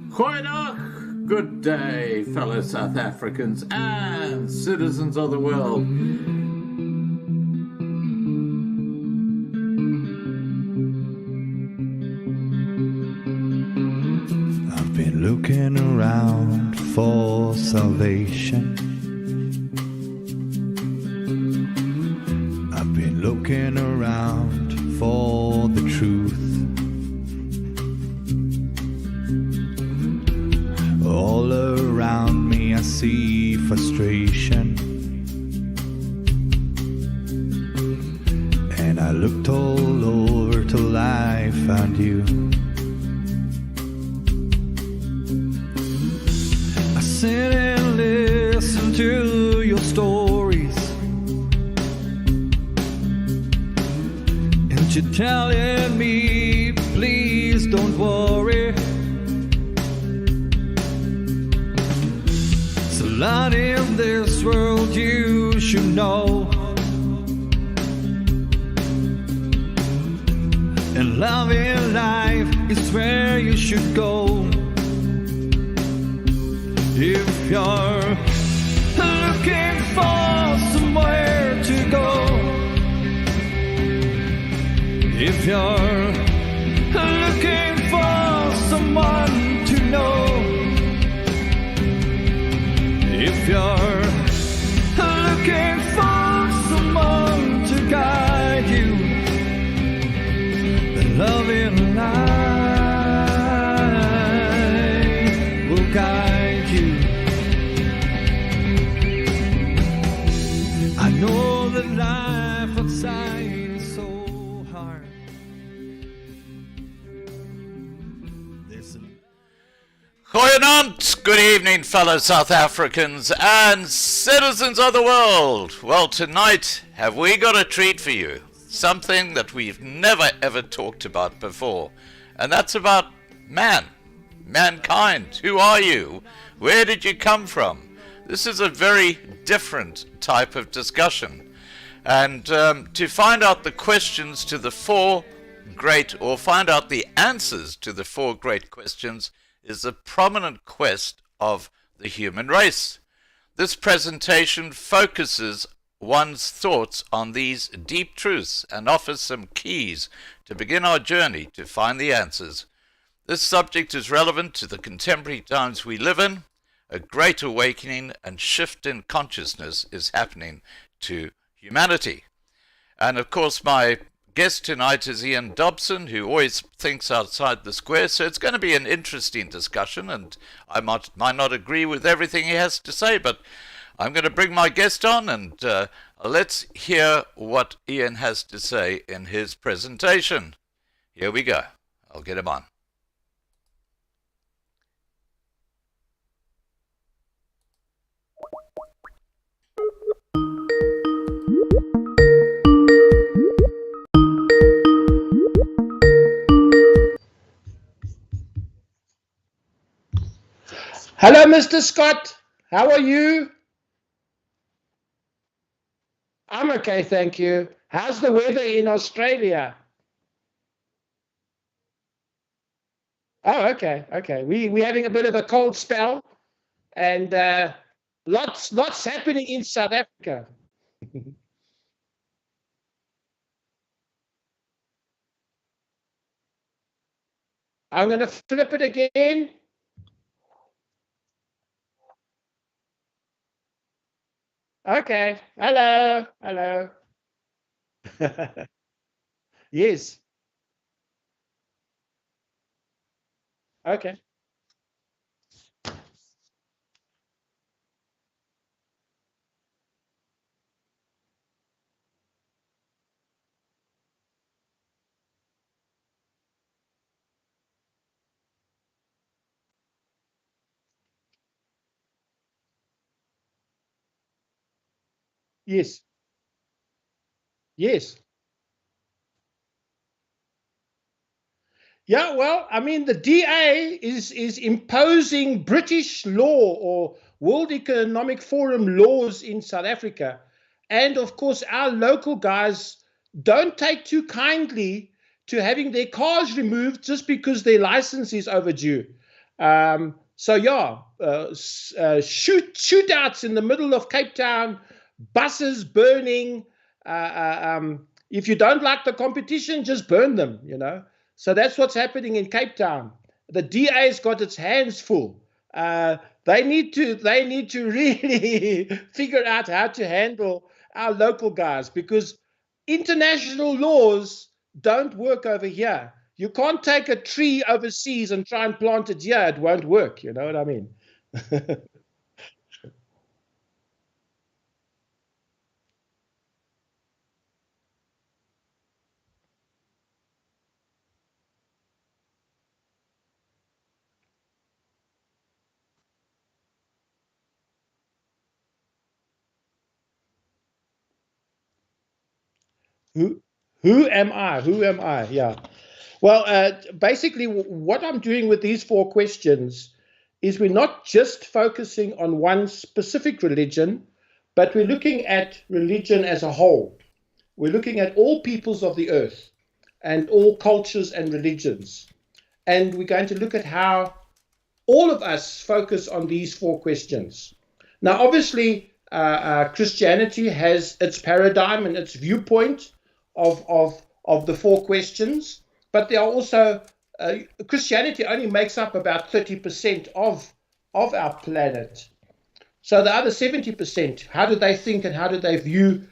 Goeiedag, good day, fellow South Africans and citizens of the world. I've been looking around for salvation. I've been looking around for the truth. All around me I see frustration, and I looked all over till I found you. I sit and listen to your stories, and you're telling me, please don't worry. There's a lot in this world you should know, and love in life is where you should go. If you're looking for somewhere to go, if you're looking for someone to know, if you're looking for someone to guide you, then love in life will guide you. I know that life outside is so hard. Goeienaand, good evening, fellow South Africans and citizens of the world. Well, tonight, have we got a treat for you? Something that we've never ever talked about before. And that's about mankind. Who are you? Where did you come from? This is a very different type of discussion. And to find out the questions to the find out the answers to the four great questions is the prominent quest of the human race. This presentation focuses one's thoughts on these deep truths and offers some keys to begin our journey to find the answers. This subject is relevant to the contemporary times we live in. A great awakening and shift in consciousness is happening to humanity. And of course, my guest tonight is Ian Dobson, who always thinks outside the square, so it's going to be an interesting discussion, and I might not agree with everything he has to say, but I'm going to bring my guest on, and let's hear what Ian has to say in his presentation. Here we go. I'll get him on. Hello, Mr. Scott. How are you? I'm okay, thank you. How's the weather in Australia? Oh, okay. We're having a bit of a cold spell, and lots happening in South Africa. I'm going to flip it again. Okay. Hello. Yes. Okay. Yes. Yes. Yeah, well, I mean, the DA is imposing British law or World Economic Forum laws in South Africa. And of course, our local guys don't take too kindly to having their cars removed just because their license is overdue. So yeah, shootouts in the middle of Cape Town, buses burning. If you don't like the competition, just burn them. So that's what's happening in Cape Town. The DA's got its hands full. They need to really figure out how to handle our local guys, because international laws don't work over here. You can't take a tree overseas and try and plant it here. It won't work. You know what I mean? Who who am I? Who am I? Yeah. Well, basically, what I'm doing with these 4 questions is we're not just focusing on one specific religion, but we're looking at religion as a whole. We're looking at all peoples of the earth and all cultures and religions. And we're going to look at how all of us focus on these 4 questions. Now, obviously, Christianity has its paradigm and its viewpoint of the 4 questions, but there are also Christianity only makes up about 30% of our planet. So the other 70%, how do they think and how do they view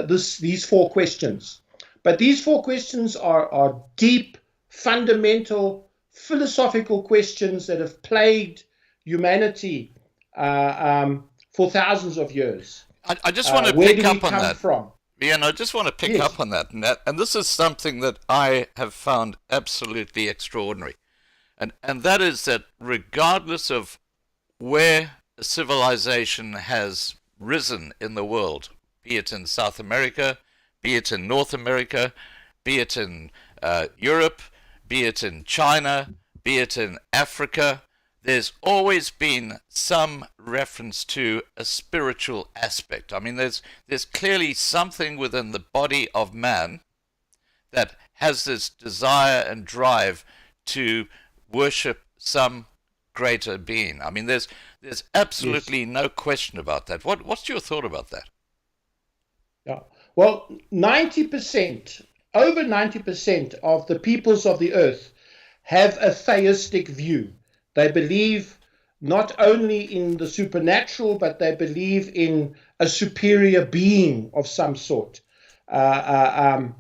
these 4 questions? But these 4 questions are deep, fundamental, philosophical questions that have plagued humanity for thousands of years. I just want to Where pick do we up on come that. from? Ian, I just want to pick Yes. up on that, and this is something that I have found absolutely extraordinary, and that is that regardless of where a civilization has risen in the world, be it in South America, be it in North America, be it in Europe, be it in China, be it in Africa, there's always been some reference to a spiritual aspect. I mean, there's clearly something within the body of man that has this desire and drive to worship some greater being. I mean, there's absolutely no question about that. What's your thought about that? Yeah. Well, 90%, over 90% of the peoples of the earth have a theistic view. They believe not only in the supernatural, but they believe in a superior being of some sort that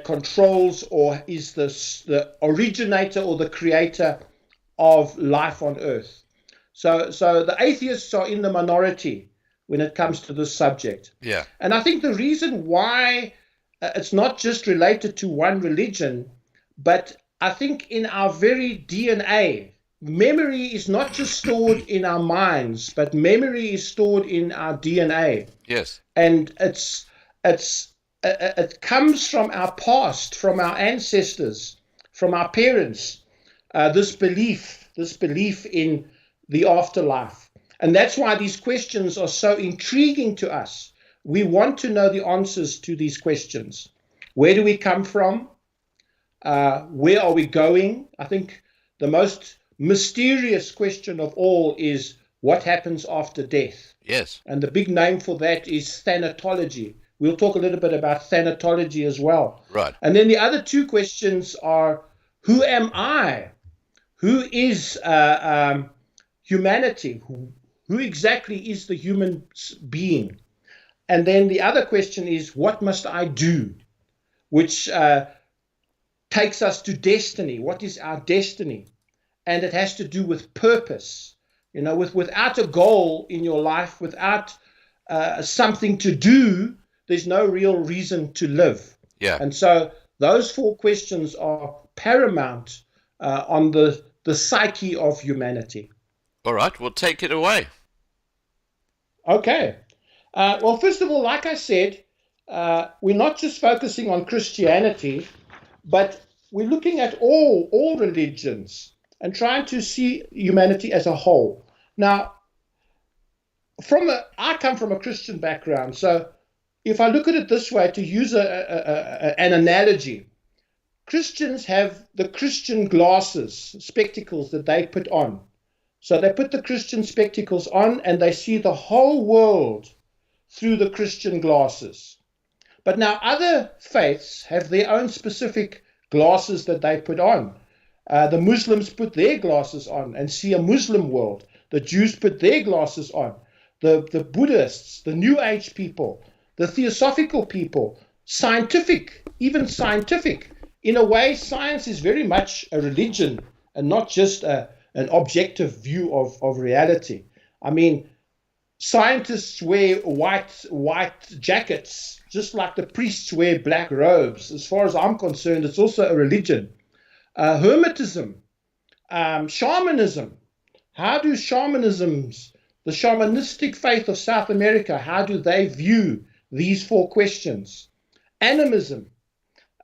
controls or is the originator or the creator of life on earth. So the atheists are in the minority when it comes to this subject. Yeah. And I think the reason why it's not just related to one religion, but I think in our very DNA, memory is not just stored in our minds, but memory is stored in our DNA. Yes. And it comes from our past, from our ancestors, from our parents, this belief in the afterlife. And that's why these questions are so intriguing to us. We want to know the answers to these questions. Where do we come from? Where are we going? I think the most mysterious question of all is what happens after death? Yes. And the big name for that is thanatology. We'll talk a little bit about thanatology as well. Right. And then the other 2 questions are, who am I? Who is humanity? Who exactly is the human being? And then the other question is, what must I do? Which takes us to destiny. What is our destiny? And it has to do with purpose. Without a goal in your life, without something to do, there's no real reason to live. Yeah. And so those 4 questions are paramount on the psyche of humanity. All right, we'll take it away. Okay. Well, first of all, like I said, we're not just focusing on Christianity, but we're looking at all religions and trying to see humanity as a whole. Now, I come from a Christian background, so if I look at it this way, to use an analogy, Christians have the Christian glasses, spectacles that they put on. So they put the Christian spectacles on and they see the whole world through the Christian glasses. But now other faiths have their own specific glasses that they put on. The Muslims put their glasses on and see a Muslim world. The Jews put their glasses on. The Buddhists, the New Age people, the Theosophical people, even scientific. In a way, science is very much a religion and not just an objective view of reality. I mean, scientists wear white jackets, just like the priests wear black robes. As far as I'm concerned, it's also a religion. Hermetism, shamanism. How do the shamanistic faith of South America, how do they view these four questions? Animism,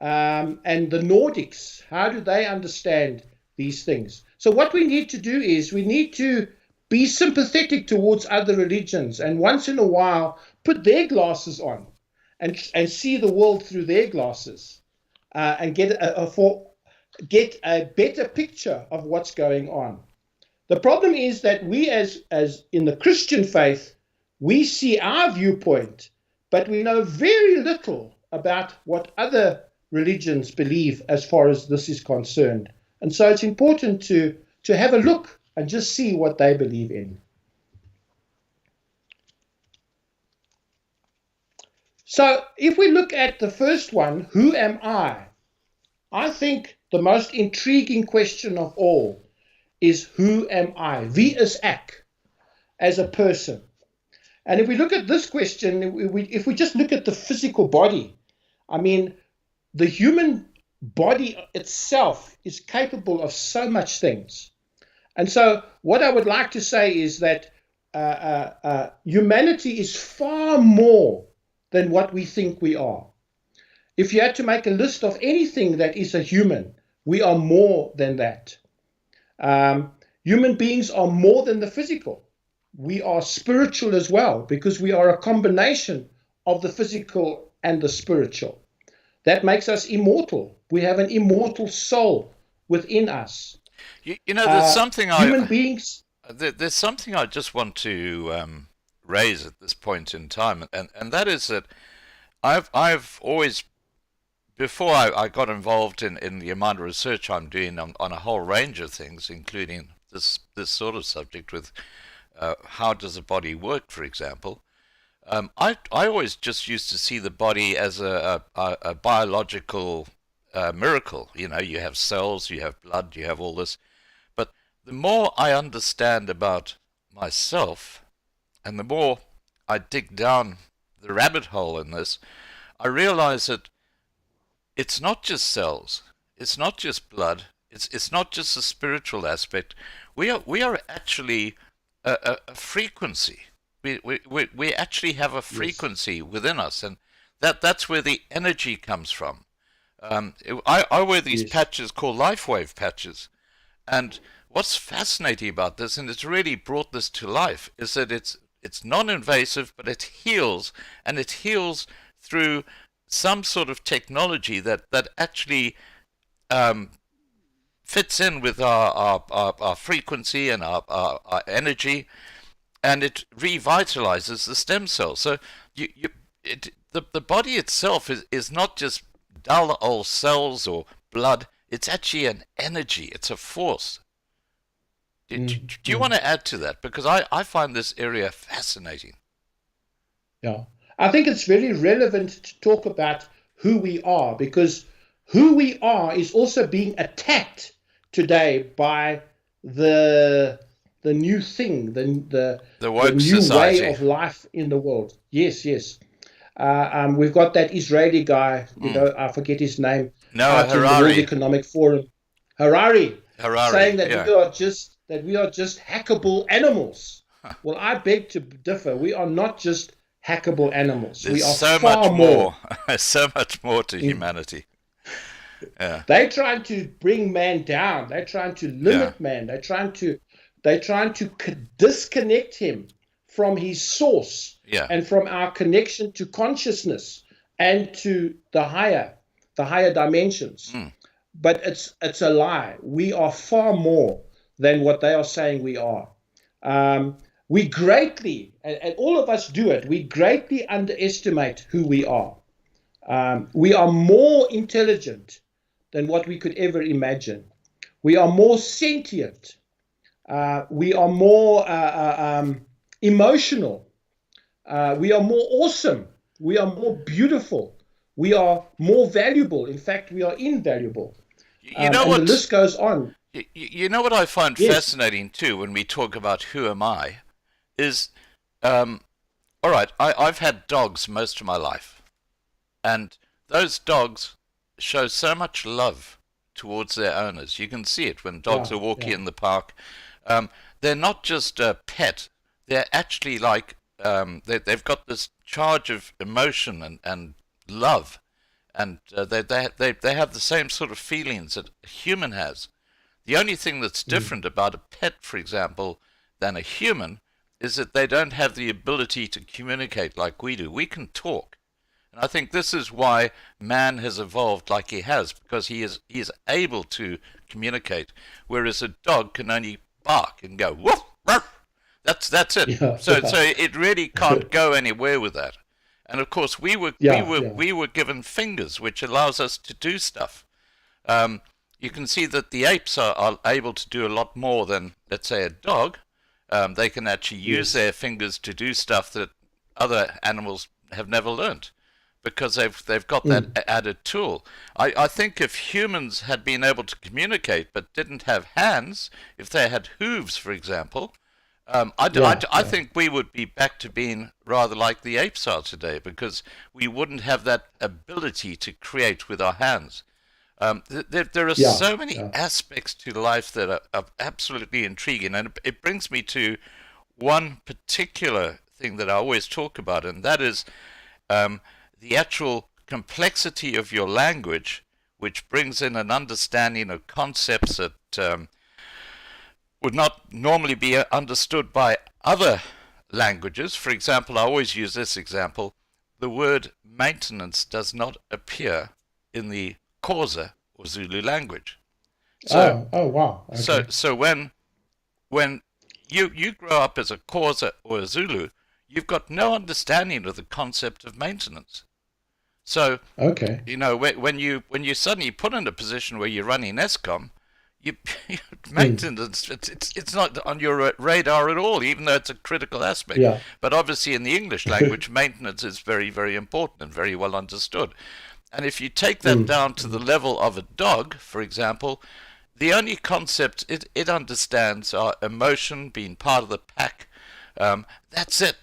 and the Nordics, how do they understand these things? So what we need to do is we need to be sympathetic towards other religions and once in a while put their glasses on and see the world through their glasses, and get a better picture of what's going on. The problem is that we as in the Christian faith, we see our viewpoint, but we know very little about what other religions believe as far as this is concerned. And so it's important to have a look and just see what they believe in. So if we look at the first one, who am I? I think the most intriguing question of all is who am I? Wie is ek, as a person? And if we look at this question, if we just look at the physical body, I mean, the human body itself is capable of so much things. And so what I would like to say is that humanity is far more than what we think we are. If you had to make a list of anything that is a human, we are more than that. Human beings are more than the physical. We are spiritual as well, because we are a combination of the physical and the spiritual. That makes us immortal. We have an immortal soul within us. You know, there's something human beings. There's something I just want to raise at this point in time, and that is that I've always, before I got involved in the amount of research I'm doing on a whole range of things, including this sort of subject with how does a body work, for example, I always just used to see the body as a biological miracle. You know, you have cells, you have blood, you have all this. But the more I understand about myself, and the more I dig down the rabbit hole in this, I realize that it's not just cells, it's not just blood, it's not just the spiritual aspect. We are actually a frequency. We actually have a frequency within us, and that's where the energy comes from. I wear these patches called LifeWave patches, and what's fascinating about this, and it's really brought this to life, is that it's non-invasive, but it heals, and it heals through some sort of technology that actually fits in with our frequency and our energy, and it revitalizes the stem cells. So the body itself is not just dull old cells or blood. It's actually an energy. It's a force. Do you want to add to that? Because I find this area fascinating. Yeah, I think it's very relevant to talk about who we are, because who we are is also being attacked today by the new thing, the woke new society. way of life in the world. Yes. We've got that Israeli guy, I forget his name. No, in the Harari. World Economic Forum, Harari, saying that yeah. we are just hackable animals. Well, I beg to differ. We are not just hackable animals. There's we are so far much more. So much more to humanity. Yeah. They're trying to bring man down. They're trying to limit man. They're trying to disconnect him from his source and from our connection to consciousness and to the higher dimensions. but it's a lie. We are far more than what they are saying we are. We greatly, and all of us do it, we greatly underestimate who we are. We are more intelligent than what we could ever imagine. We are more sentient. We are more emotional. We are more awesome. We are more beautiful. We are more valuable. In fact, we are invaluable. You know And what? the list goes on. You know what I find Yes. fascinating too when we talk about who am I is, all right, I've had dogs most of my life, and those dogs show so much love towards their owners. You can see it when dogs Yeah, are walking yeah. in the park. They're not just a pet; they're actually like they've got this charge of emotion and love, and they have the same sort of feelings that a human has. The only thing that's Mm. different about a pet, for example, than a human is that they don't have the ability to communicate like we do. We can talk. And I think this is why man has evolved like he has, because he is able to communicate, whereas a dog can only bark and go woof, woof. That's it. Yeah, So it really can't go anywhere with that. And of course we were we yeah, were yeah. we were given fingers, which allows us to do stuff. Um, you can see that the apes are able to do a lot more than, let's say, a dog. They can actually use Yes. their fingers to do stuff that other animals have never learnt because they've got that Mm. added tool. I think if humans had been able to communicate but didn't have hands, if they had hooves, for example, Yeah, I yeah. think we would be back to being rather like the apes are today because we wouldn't have that ability to create with our hands. There are Yeah, so many yeah. aspects to life that are absolutely intriguing, and it brings me to one particular thing that I always talk about, and that is um, the actual complexity of your language, which brings in an understanding of concepts that would not normally be understood by other languages. For example, I always use this example: the word maintenance does not appear in the Xhosa or Zulu language. So, Oh, wow. so, Okay. so when you grow up as a Xhosa or a Zulu, you've got no understanding of the concept of maintenance. So, Okay. you know, when you suddenly put in a position where you're running ESCOM, you Mm. maintenance it's not on your radar at all, even though it's a critical aspect. Yeah. But obviously, in the English language, maintenance is very, very important and very well understood. And if you take that Mm. down to the level of a dog, for example, the only concept it understands are emotion, being part of the pack. That's it.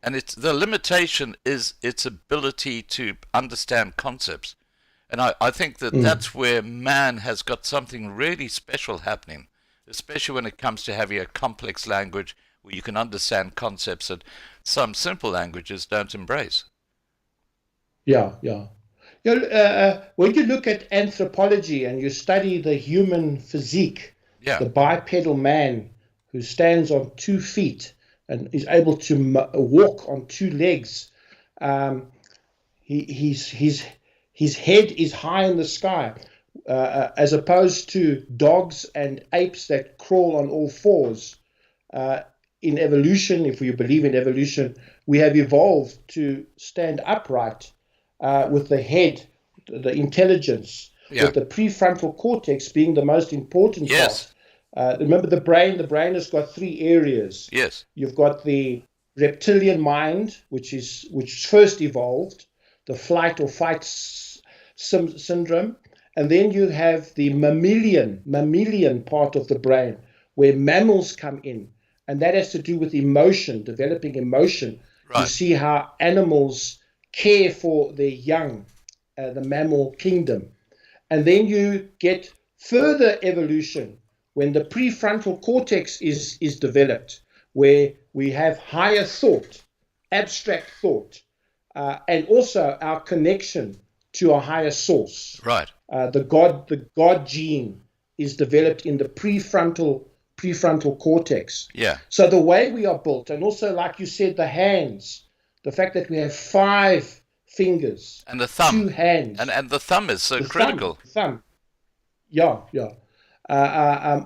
And it's the limitation is its ability to understand concepts. And I think that Mm. that's where man has got something really special happening, especially when it comes to having a complex language where you can understand concepts that some simple languages don't embrace. Yeah, yeah. When you look at anthropology and you study the human physique, Yeah, the bipedal man who stands on 2 feet and is able to walk on 2 legs, um, his head is high in the sky, as opposed to dogs and apes that crawl on all fours. Uh, in evolution, if you believe in evolution, we have evolved to stand upright with the head, the intelligence, yeah, with the prefrontal cortex being the most important yes, part. Remember the brain has got 3 areas. yes, You've got the reptilian mind, which first evolved, the flight or fight syndrome, and then you have the mammalian part of the brain where mammals come in, and that has to do with emotion, developing emotion. You right, see how animals care for their young, the mammal kingdom. And then you get further evolution when the prefrontal cortex is developed, where we have higher thought, abstract thought, and also our connection to a higher source. right, The God gene is developed in the prefrontal cortex. yeah. So the way we are built, and also like you said, the hands, the fact that we have 5 fingers, And the two thumb, hands, and the thumb is so the thumb, critical. the thumb. yeah.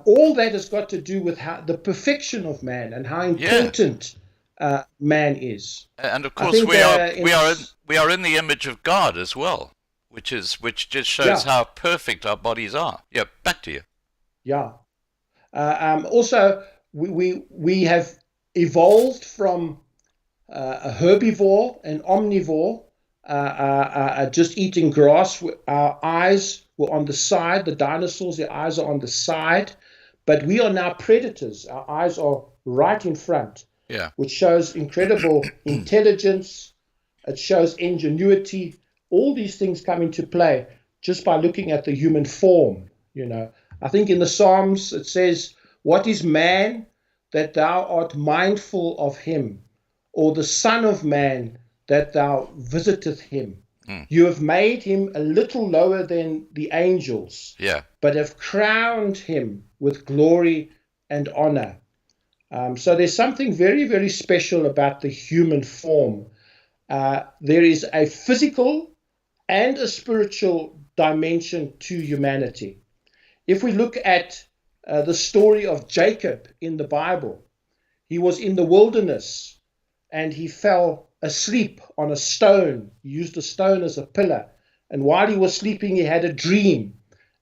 All that has got to do with how the perfection of man and how Yeah. important man is. And of I course, think we are in the image of God as well, which just shows yeah, how perfect our bodies are. Yeah, back to you. yeah. Also, we have evolved from a herbivore and omnivore, just eating grass. Our eyes were on the side. The dinosaurs, their eyes are on the side, but we are now predators. Our eyes are right in front, Yeah. which shows incredible intelligence. It shows ingenuity. All these things come into play just by looking at the human form. I think in the Psalms it says, "What is man that thou art mindful of him, or the Son of Man that thou visiteth him? You have made him a little lower than the angels, Yeah. but have crowned him with glory and honor." So there's something very, very special about the human form. There is a physical and a spiritual dimension to humanity. If we look at the story of Jacob in the Bible, he was in the wilderness and he fell asleep on a stone. He used a stone as a pillar. And while he was sleeping, he had a dream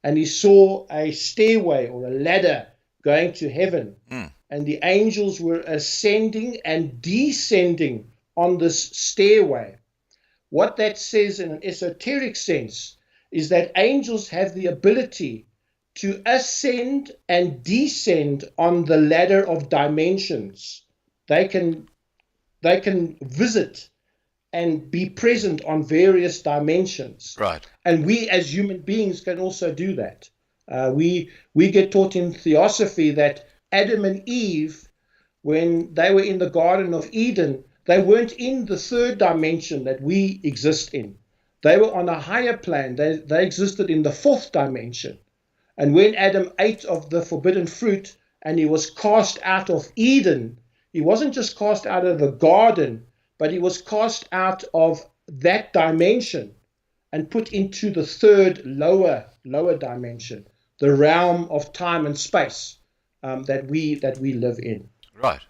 and he saw a stairway or a ladder going to heaven. And the angels were ascending and descending on this stairway. What that says in an esoteric sense is that angels have the ability to ascend and descend on the ladder of dimensions. They can visit and be present on various dimensions. Right. And we as human beings can also do that. We get taught in theosophy that Adam and Eve, when they were in the Garden of Eden, they weren't in the third dimension that we exist in. They were on a higher plane. They existed in the fourth dimension. And when Adam ate of the forbidden fruit and he was cast out of Eden, he wasn't just cast out of the garden, but he was cast out of that dimension and put into the third lower dimension, the realm of time and space that we live in. Right.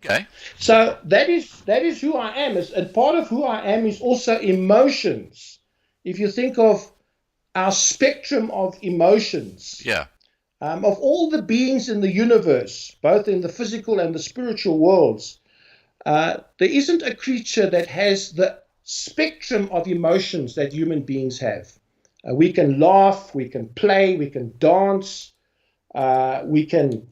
Okay. So that is who I am, and part of who I am is also emotions. If you think of our spectrum of emotions, Yeah. of all the beings in the universe, both in the physical and the spiritual worlds, there isn't a creature that has the spectrum of emotions that human beings have. We can laugh, we can play, we can dance, we can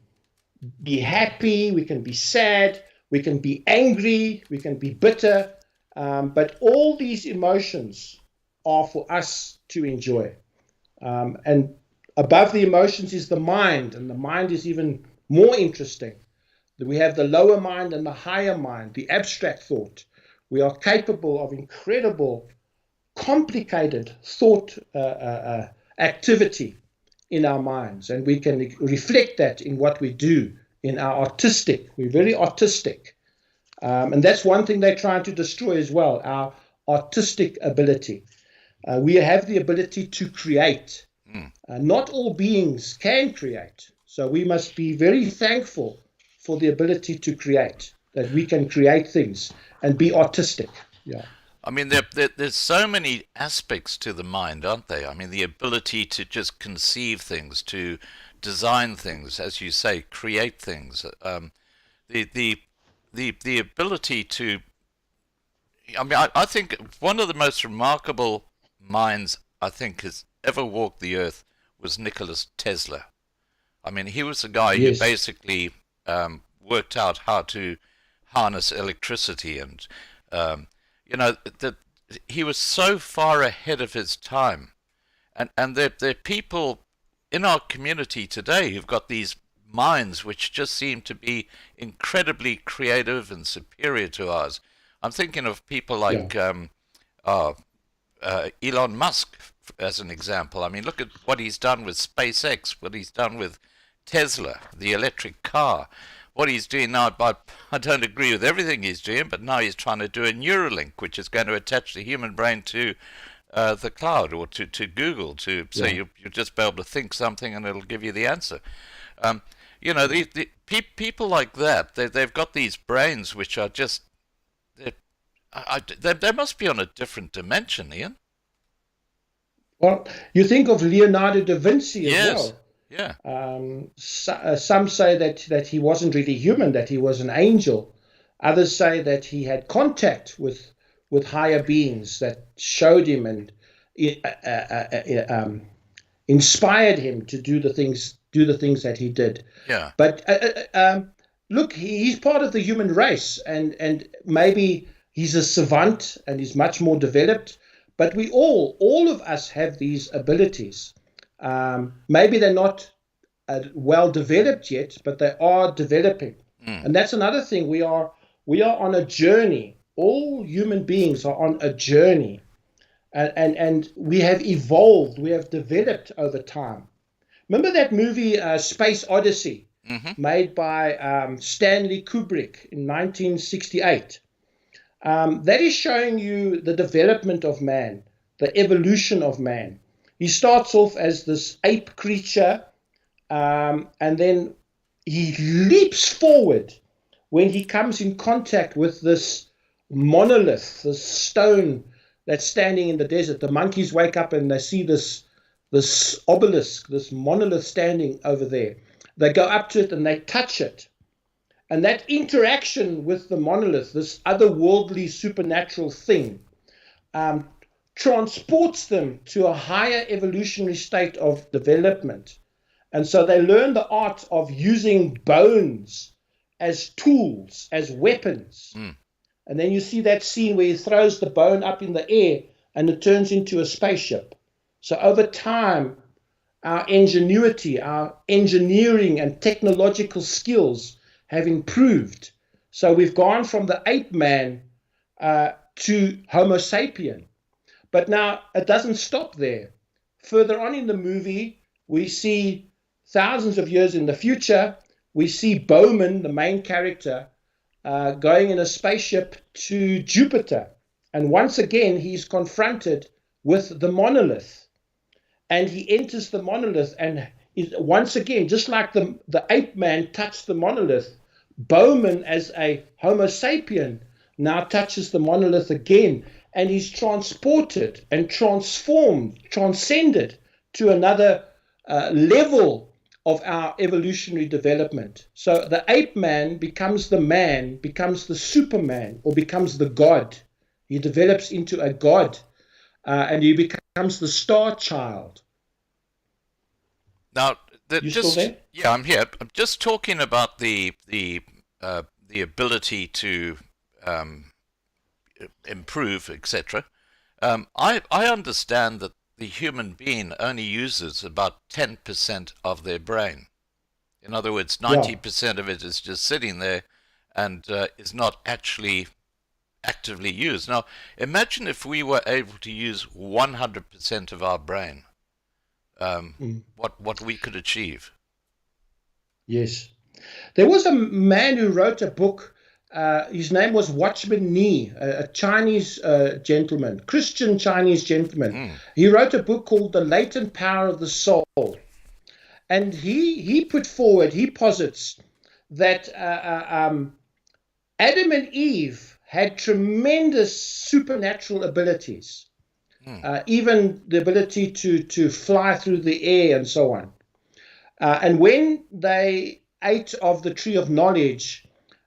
be happy, we can be sad, we can be angry, we can be bitter, but all these emotions are for us to enjoy. And above the emotions is the mind, and the mind is even more interesting. We have the lower mind and the higher mind, the abstract thought. We are capable of incredible, complicated thought activity in our minds, and we can reflect that in what we do, in our artistic. We're very artistic. And that's one thing they're trying to destroy as well, our artistic ability. We have the ability to create. Not all beings can create. So we must be very thankful for the ability to create, that we can create things and be artistic. Yeah. I mean, there's so many aspects to the mind, aren't there? I mean, the ability to just conceive things, to design things, as you say, create things. The ability to. I mean, I think one of the most remarkable minds I think has ever walked the earth was Nicholas Tesla. I mean, he was the guy who basically worked out how to harness electricity, and he was so far ahead of his time. And there are people in our community today who've got these minds which just seem to be incredibly creative and superior to ours. I'm thinking of people like Elon Musk, as an example. I mean, look at what he's done with SpaceX, what he's done with Tesla, the electric car, what he's doing now. But I don't agree with everything he's doing, but now he's trying to do a Neuralink, which is going to attach the human brain to the cloud or to Google to say Yeah. you'll just be able to think something and it'll give you the answer. Um, people like that, they've got these brains which are just, they must be on a different dimension, Ian. Well, you think of Leonardo da Vinci as Yes. well. Yeah. Some say that he wasn't really human, that he was an angel. Others say that he had contact with higher beings that showed him and inspired him to do the things that he did. Yeah. But look, he's part of the human race, and maybe he's a savant and he's much more developed. But we all of us have these abilities. Maybe they're not well developed yet, but they are developing. And that's another thing. We are on a journey. All human beings are on a journey, and we have evolved. We have developed over time. Remember that movie Space Odyssey, made by Stanley Kubrick in 1968? That is showing you the development of man, the evolution of man. He starts off as this ape creature, and then he leaps forward when he comes in contact with this monolith, this stone that's standing in the desert. The monkeys wake up and they see this obelisk, this monolith standing over there. They go up to it and they touch it. And that interaction with the monolith, this otherworldly supernatural thing, transports them to a higher evolutionary state of development. And so they learn the art of using bones as tools, as weapons. And then you see that scene where he throws the bone up in the air and it turns into a spaceship. So over time, our ingenuity, our engineering and technological skills have improved. So we've gone from the ape man to Homo sapien. But now it doesn't stop there. Further on in the movie, we see thousands of years in the future, we see Bowman, the main character, going in a spaceship to Jupiter. And once again, he's confronted with the monolith. And he enters the monolith, and once again, just like the ape man touched the monolith, Bowman, as a Homo sapien, now touches the monolith again, and he's transported and transcended to another level of our evolutionary development. So the ape man, becomes the Superman, or becomes the God. He develops into a God, and he becomes the star child. Now, You still there? yeah, I'm here. I'm just talking about the ability to improve, etc. I understand that the human being only uses about 10% of their brain. In other words, 90% of it is just sitting there and is not actually actively used. Now, imagine if we were able to use 100% of our brain, what we could achieve. Yes. There was a man who wrote a book. His name was Watchman Nee, a Chinese gentleman, Christian Chinese gentleman. He wrote a book called The Latent Power of the Soul. And he posits that Adam and Eve had tremendous supernatural abilities, even the ability to fly through the air and so on. And when they ate of the tree of knowledge,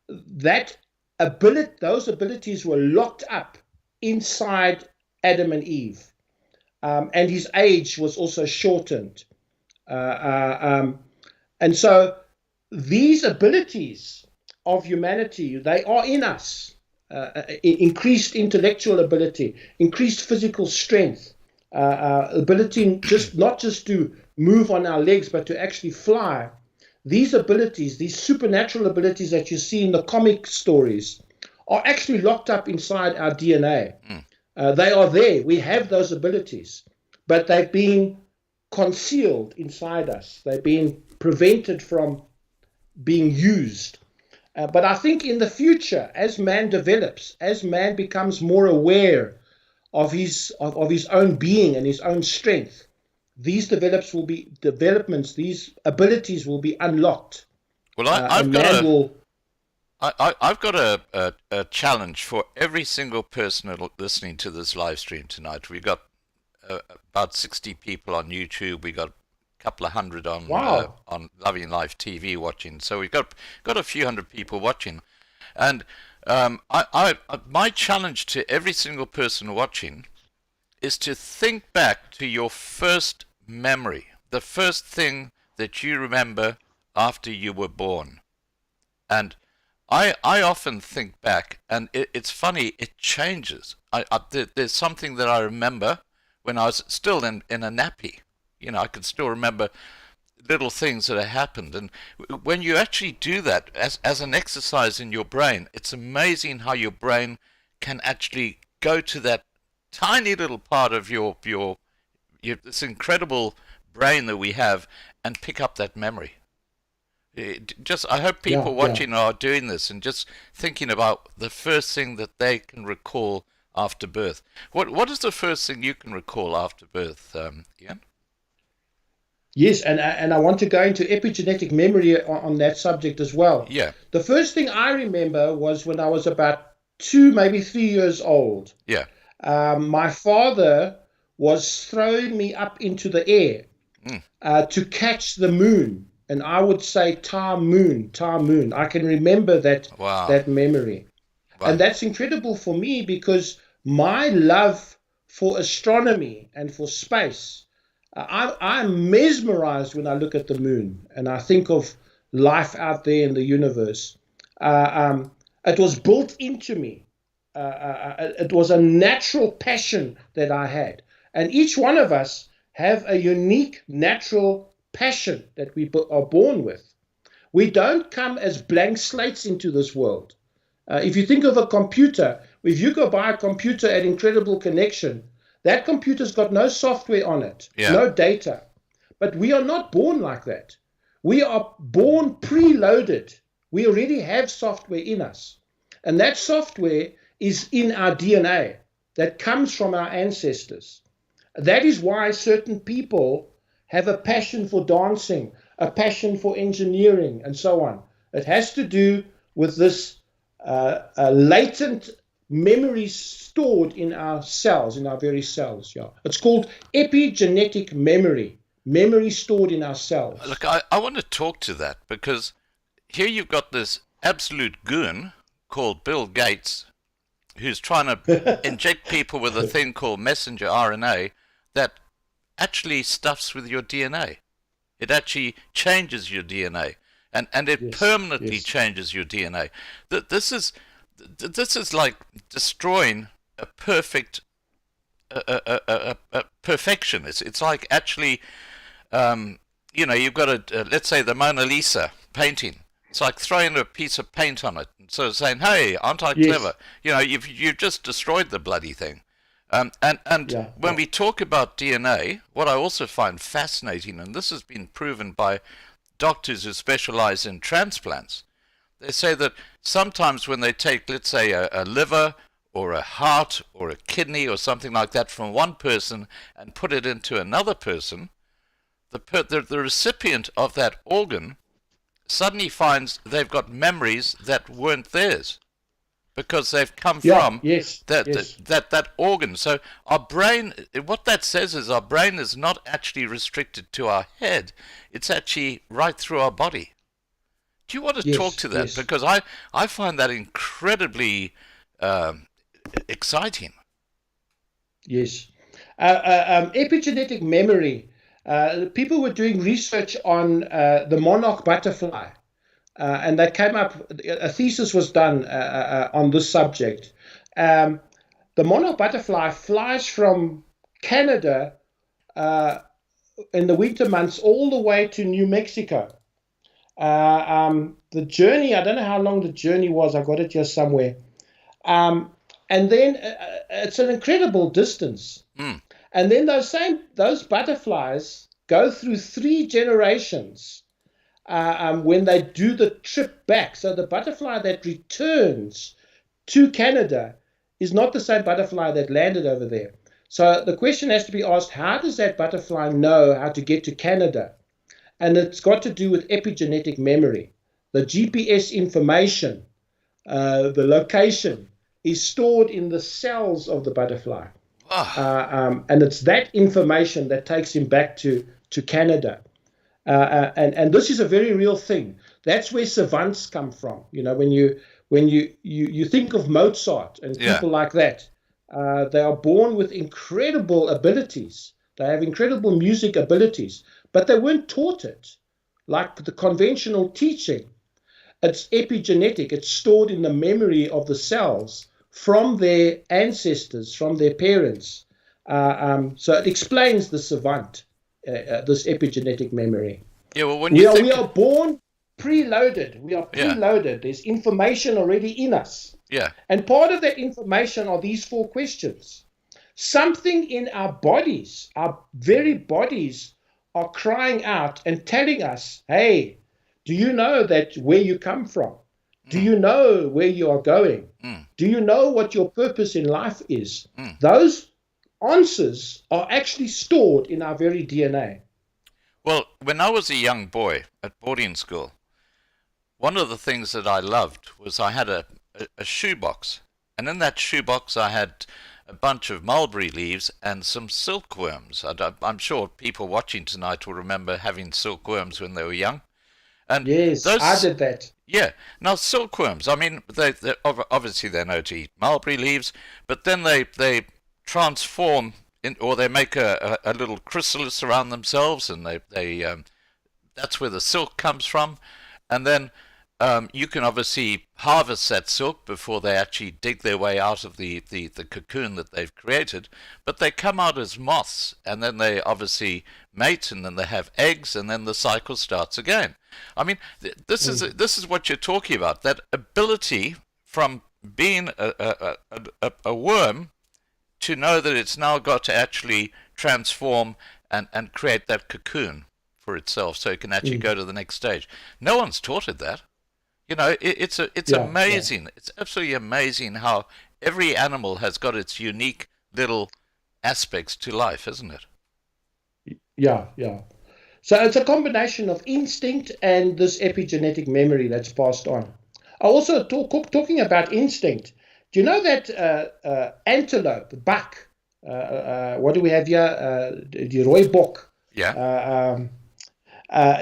those abilities were locked up inside Adam and Eve, and his age was also shortened. And so these abilities of humanity, they are in us. Increased intellectual ability, increased physical strength, ability not just to move on our legs, but to actually fly. These abilities, these supernatural abilities that you see in the comic stories, are actually locked up inside our DNA. They are there. We have those abilities, but they've been concealed inside us. They've been prevented from being used. But I think in the future, as man develops, as man becomes more aware of his own being and his own strength, these developments, these abilities will be unlocked. Well, I've got a challenge for every single person listening to this live stream tonight. We've got about 60 people on YouTube. We got a couple of hundred on Loving Life TV watching. So we've got a few hundred people watching, and my challenge to every single person watching is to think back to your first memory, the first thing that you remember after you were born. And I often think back, and it's funny, it changes. There's something that I remember when I was still in a nappy. I can still remember little things that have happened. And when you actually do that as an exercise in your brain, it's amazing how your brain can actually go to that tiny little part of your this incredible brain that we have and pick up that memory. I hope people watching are doing this and just thinking about the first thing that they can recall after birth. What is the first thing you can recall after birth, Ian? Yes, and I want to go into epigenetic memory on that subject as well. Yeah. The first thing I remember was when I was about 2, maybe 3 years old. Yeah. My father was throwing me up into the air to catch the moon. And I would say, "Ta moon, ta moon." I can remember that memory. Wow. And that's incredible for me because my love for astronomy and for space, I'm mesmerized when I look at the moon and I think of life out there in the universe. It was built into me. It was a natural passion that I had. And each one of us have a unique natural passion that we are born with. We don't come as blank slates into this world. If you think of a computer, if you go buy a computer at Incredible Connection, that computer's got no software on it, no data. But we are not born like that. We are born preloaded. We already have software in us. And that software is in our DNA that comes from our ancestors. That is why certain people have a passion for dancing, a passion for engineering, and so on. It has to do with this latent memory stored in our cells, in our very cells. Yeah, it's called epigenetic memory stored in our cells. Look, I want to talk to that because here you've got this absolute goon called Bill Gates who's trying to inject people with a thing called messenger RNA that actually stuffs with your DNA. It actually changes your DNA, and it permanently changes your DNA. This is like destroying a perfect perfection. It's like actually, you've got let's say the Mona Lisa painting. It's like throwing a piece of paint on it and sort of saying, "Hey, aren't I clever?" You've just destroyed the bloody thing. When we talk about DNA, what I also find fascinating, and this has been proven by doctors who specialize in transplants, they say that sometimes when they take, let's say, a liver or a heart or a kidney or something like that from one person and put it into another person, the recipient of that organ suddenly finds they've got memories that weren't theirs, because they've come from that organ. So our brain, what that says is our brain is not actually restricted to our head. It's actually right through our body. Do you want to talk to that? Yes. Because I find that incredibly exciting. Yes. Epigenetic memory. People were doing research on the monarch butterfly. And they came up, a thesis was done on this subject. The monarch butterfly flies from Canada in the winter months all the way to New Mexico. The journey, I don't know how long the journey was, I got it here somewhere. And then it's an incredible distance. And then those butterflies go through 3 generations when they do the trip back. So the butterfly that returns to Canada is not the same butterfly that landed over there. So the question has to be asked, how does that butterfly know how to get to Canada? And it's got to do with epigenetic memory. The GPS information, the location, is stored in the cells of the butterfly. And it's that information that takes him back to Canada. And this is a very real thing. That's where savants come from. When you think of Mozart and people like that, they are born with incredible abilities. They have incredible music abilities, but they weren't taught it like the conventional teaching. It's epigenetic. It's stored in the memory of the cells from their ancestors, from their parents. So it explains the savant, this epigenetic memory. Yeah, well, we are born preloaded. We are preloaded. There's information already in us. Yeah. And part of that information are these 4 questions. Something in our bodies, our very bodies, are crying out and telling us, hey, do you know that where you come from? Do you know where you are going? Do you know what your purpose in life is? Those answers are actually stored in our very DNA. Well, when I was a young boy at boarding school, one of the things that I loved was I had a shoebox. And in that shoebox I had a bunch of mulberry leaves and some silkworms. I'm sure people watching tonight will remember having silkworms when they were young. And yes, I did that. Yeah. Now, silkworms, I mean, they obviously they know to eat mulberry leaves, but then they transform or they make a little chrysalis around themselves, and they that's where the silk comes from. And then you can obviously harvest that silk before they actually dig their way out of the cocoon that they've created. But they come out as moths, and then they obviously mate, and then they have eggs, and then the cycle starts again. I mean, this is what you're talking about, that ability from being a worm to know that it's now got to actually transform and create that cocoon for itself so it can actually go to the next stage. No one's taught it that. It's amazing. Yeah. It's absolutely amazing how every animal has got its unique little aspects to life, isn't it? Yeah. So it's a combination of instinct and this epigenetic memory that's passed on. I also talking about instinct. Do you know that antelope, buck, what do we have here? The rooibok. Yeah.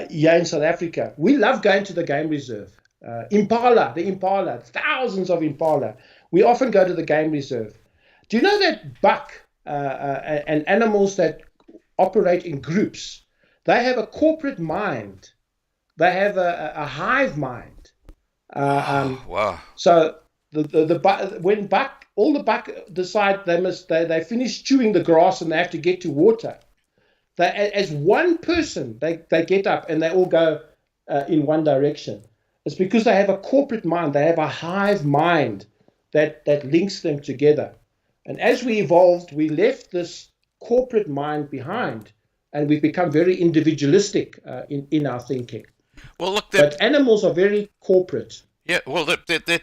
Here in South Africa. We love going to the game reserve. The impala, thousands of impala. We often go to the game reserve. Do you know that buck and animals that operate in groups, they have a corporate mind. They have a hive mind. Wow. So when all the buck decide they finish chewing the grass and they have to get to water, as one person, they get up and they all go in one direction. It's because they have a corporate mind. They have a hive mind that links them together. And as we evolved, we left this corporate mind behind, and we've become very individualistic in our thinking. Well, look, but animals are very corporate. Yeah, well, there are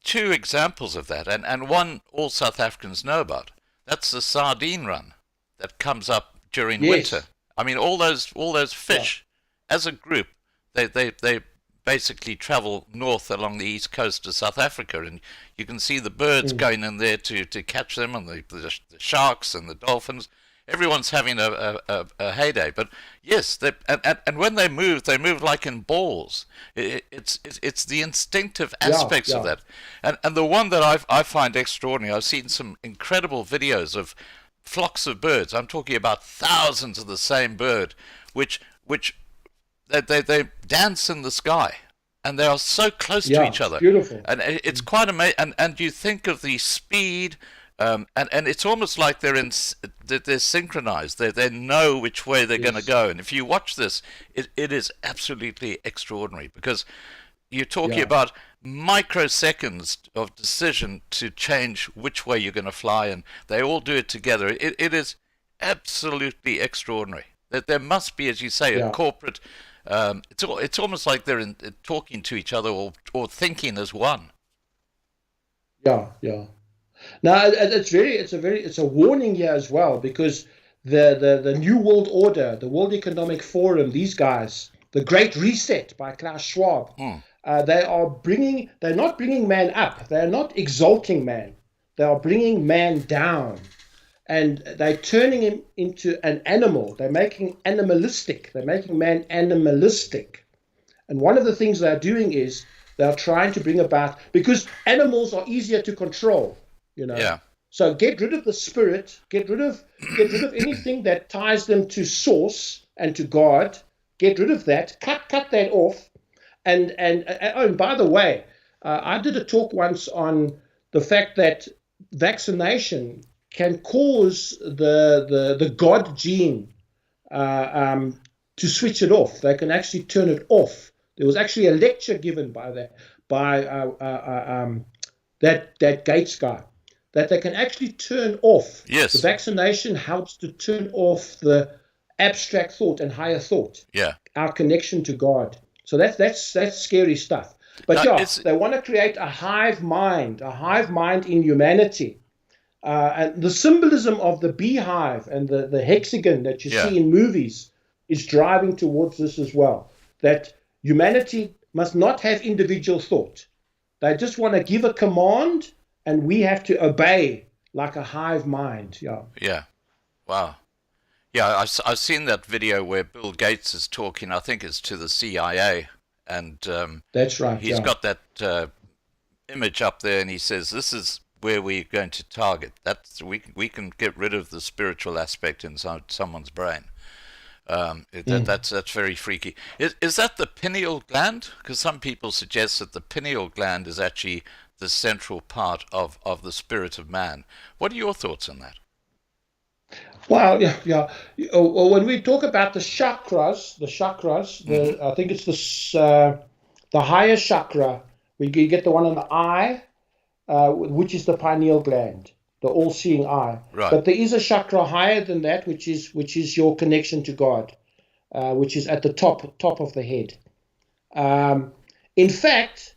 two examples of that, and one all South Africans know about. That's the sardine run that comes up during winter. I mean, all those fish, as a group, they basically travel north along the east coast of South Africa, and you can see the birds going in there to catch them, and the sharks and the dolphins. Everyone's having a heyday. But yes, and when they move like in balls. It's the instinctive aspects of that. And the one that I find extraordinary, I've seen some incredible videos of flocks of birds. I'm talking about thousands of the same bird, which they dance in the sky, and they are so close to each other. Beautiful. And it's quite amazing. And you think of the speed, and it's almost like they're synchronized. They know which way they're going to go. And if you watch this, it is absolutely extraordinary, because you're talking about microseconds of decision to change which way you're going to fly, and they all do it together. It is absolutely extraordinary. That there must be, as you say, a corporate. It's almost like they're talking to each other or thinking as one. Yeah. Now it's a warning here as well, because the New World Order, the World Economic Forum, these guys, the Great Reset by Klaus Schwab, they're not bringing man up, they're not exalting man, they are bringing man down, and they're turning him into an animal. They're making man animalistic. And one of the things they're doing is they're trying to bring about, because animals are easier to control, Yeah. So get rid of the spirit, get rid of anything that ties them to source and to God. Get rid of that, cut that off. And by the way, I did a talk once on the fact that vaccination can cause the God gene to switch it off. They can actually turn it off. There was actually a lecture given by that Gates guy, that they can actually turn off. Yes. The vaccination helps to turn off the abstract thought and higher thought. Yeah. Our connection to God. So that's scary stuff. But they want to create a hive mind in humanity. And the symbolism of the beehive and the hexagon that you see in movies is driving towards this as well. That humanity must not have individual thought. They just want to give a command, and we have to obey like a hive mind. Yeah. Yeah. Wow. Yeah, I've seen that video where Bill Gates is talking, I think it's to the CIA, and that's right. He's got that image up there, and he says, this is where we're going to target. We can get rid of the spiritual aspect inside someone's brain. That's very freaky. Is that the pineal gland? Because some people suggest that the pineal gland is actually the central part of the spirit of man. What are your thoughts on that? Well, yeah. When we talk about the chakras, I think it's the higher chakra. We get the one on the eye, which is the pineal gland, the all-seeing eye. Right. But there is a chakra higher than that, which is your connection to God, which is at the top of the head. In fact,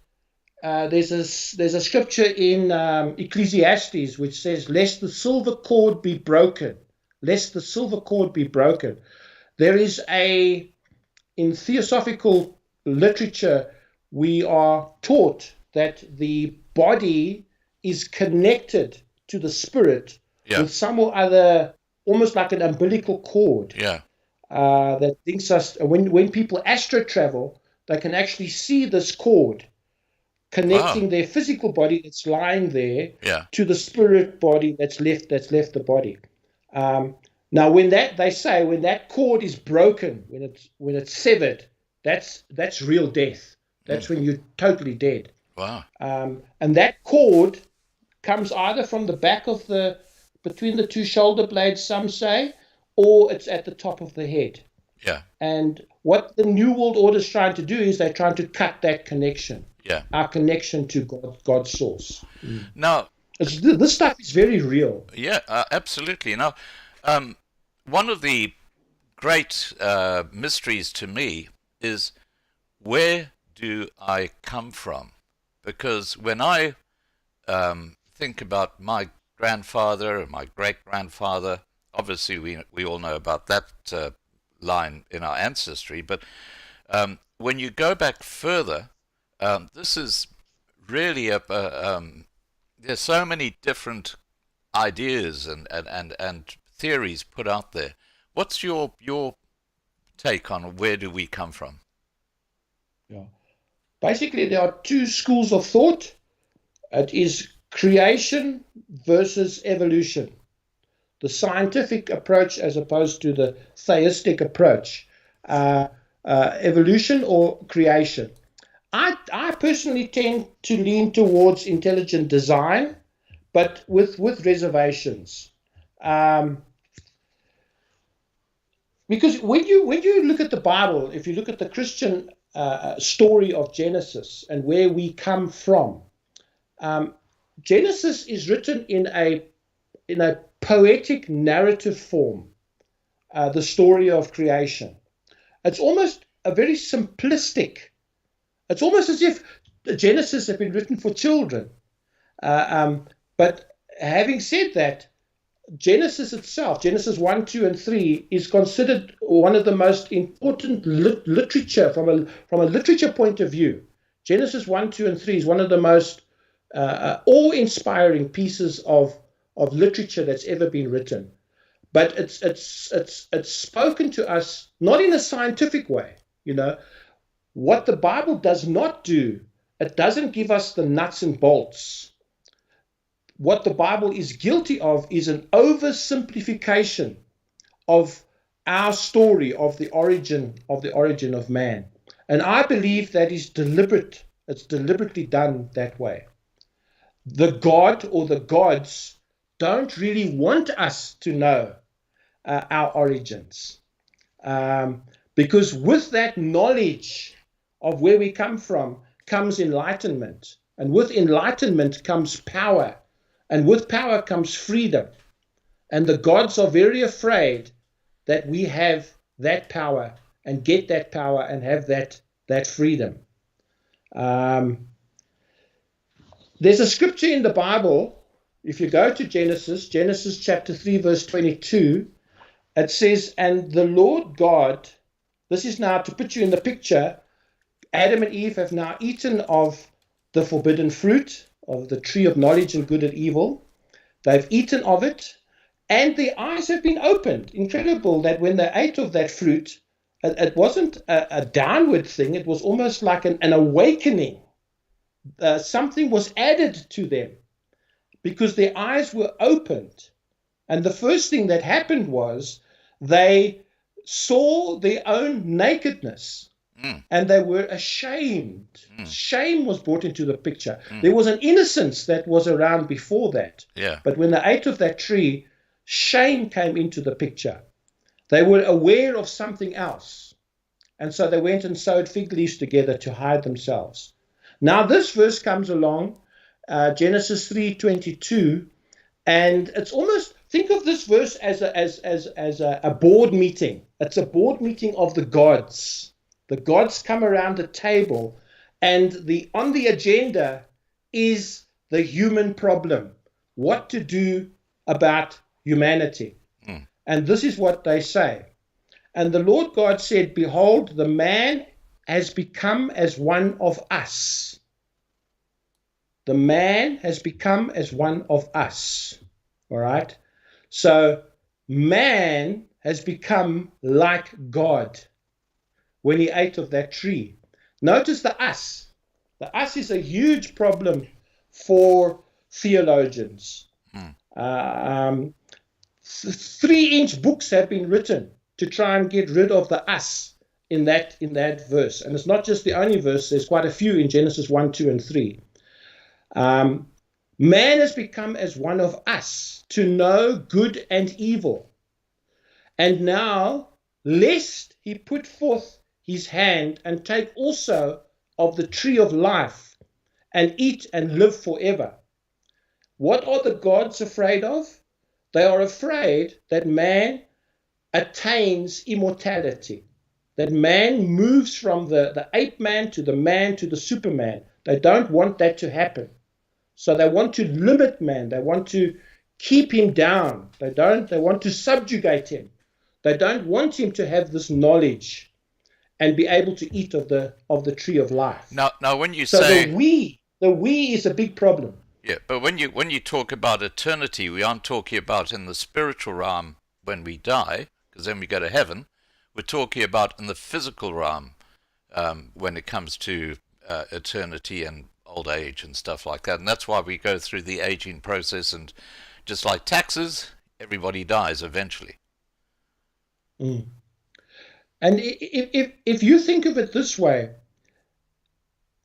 there's a scripture in Ecclesiastes which says, "Lest the silver cord be broken." Lest the silver cord be broken. There is in theosophical literature, we are taught that the body is connected to the spirit with some or other, almost like an umbilical cord. Yeah. That links us. When people astro travel, they can actually see this cord connecting their physical body that's lying there to the spirit body that's left the body. Now, when that cord is broken, when it's severed, that's real death. That's when you're totally dead. Wow. And that cord comes either from the back of between the two shoulder blades, some say, or it's at the top of the head. Yeah. And what the New World Order is trying to do is they're trying to cut that connection. Yeah. Our connection to God's source. Now, this stuff is very real. Yeah, absolutely. Now, one of the great mysteries to me is, where do I come from? Because when I think about my grandfather and my great-grandfather, obviously we all know about that line in our ancestry, but when you go back further, this is really there's so many different ideas and theories put out there. What's your take on where do we come from? Yeah. Basically, there are two schools of thought. It is creation versus evolution. The scientific approach as opposed to the theistic approach. Evolution or creation. I personally tend to lean towards intelligent design, but with reservations. Because when you look at the Bible, if you look at the Christian story of Genesis and where we come from, Genesis is written in a poetic narrative form, the story of creation. It's almost a very simplistic. It's almost as if Genesis had been written for children. But having said that, Genesis itself, Genesis 1, 2, and 3, is considered one of the most important literature from a literature point of view. Genesis 1, 2, and 3 is one of the most awe-inspiring pieces of literature that's ever been written. But it's spoken to us not in a scientific way. What the Bible does not do, it doesn't give us the nuts and bolts. What the Bible is guilty of is an oversimplification of our story of the origin of man. And I believe that is deliberate. It's deliberately done that way. The God or the gods don't really want us to know our origins. Because with that knowledge of where we come from comes enlightenment. And with enlightenment comes power. And with power comes freedom. And the gods are very afraid that we have that power and get that power and have that freedom. There's a scripture in the Bible, if you go to Genesis chapter 3, verse 22, it says, and the Lord God, this is now to put you in the picture, Adam and Eve have now eaten of the forbidden fruit, of the tree of knowledge and good and evil. They've eaten of it, and their eyes have been opened. Incredible that when they ate of that fruit, it wasn't a downward thing, it was almost like an awakening. Something was added to them because their eyes were opened. And the first thing that happened was they saw their own nakedness. And they were ashamed. Shame was brought into the picture. There was an innocence that was around before that. Yeah. But when they ate of that tree, shame came into the picture. They were aware of something else. And so they went and sewed fig leaves together to hide themselves. Now this verse comes along, Genesis 3:22, and it's almost, think of this verse as a board meeting. It's a board meeting of the gods. The gods come around a table, and on the agenda is the human problem, what to do about humanity. And this is what they say. And the Lord God said, behold, the man has become as one of us. The man has become as one of us. All right? So man has become like God when he ate of that tree. Notice the us. The us is a huge problem for theologians. 3-inch books have been written to try and get rid of the us in that verse. And it's not just the only verse. There's quite a few in Genesis 1, 2, and 3. Man has become as one of us to know good and evil. And now, lest he put forth his hand and take also of the tree of life and eat and live forever. What are the gods afraid of? They are afraid that man attains immortality, that man moves from the ape man to the superman. They don't want that to happen. So they want to limit man. They want to keep him down. They want to subjugate him. They don't want him to have this knowledge and be able to eat of the tree of life. Now when you so say the we is a big problem. Yeah, but when you talk about eternity, we aren't talking about in the spiritual realm when we die, because then we go to heaven. We're talking about in the physical realm when it comes to eternity and old age and stuff like that. And that's why we go through the aging process, and just like taxes, everybody dies eventually. And if you think of it this way,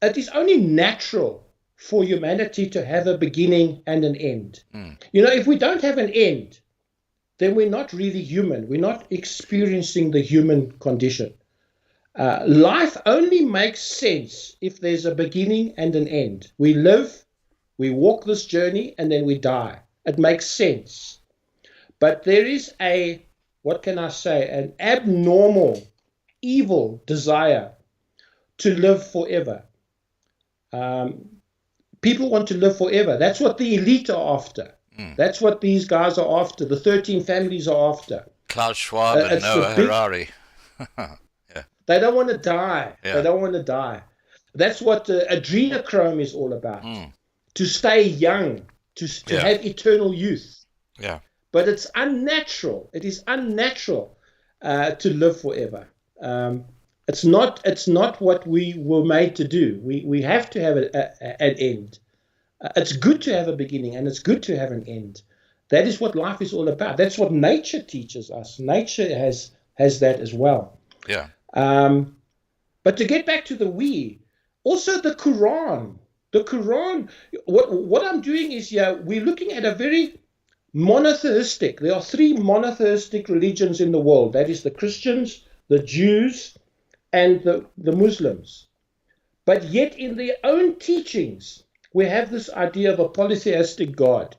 it is only natural for humanity to have a beginning and an end. If we don't have an end, then we're not really human. We're not experiencing the human condition. Life only makes sense if there's a beginning and an end. We live, we walk this journey, and then we die. It makes sense. But there is an abnormal, evil desire to live forever. People want to live forever. That's what the elite are after. That's what these guys are after. The 13 families are after. Klaus Schwab and It's the Noah big- Harari. They don't want to die. Yeah. They don't want to die. That's what adrenochrome is all about. Mm. To stay young, to Yeah. have eternal youth. Yeah. But it's unnatural. It is unnatural to live forever. It's not what we were made to do. We have to have an end. It's good to have a beginning, and it's good to have an end. That is what life is all about. That's what nature teaches us. Nature has that as well. Yeah. But to get back to the we, also the Quran. The Quran. What I'm doing is we're looking at a very monotheistic. There are 3 monotheistic religions in the world. That is the Christians, the Jews, and the Muslims. But yet in their own teachings, we have this idea of a polytheistic God.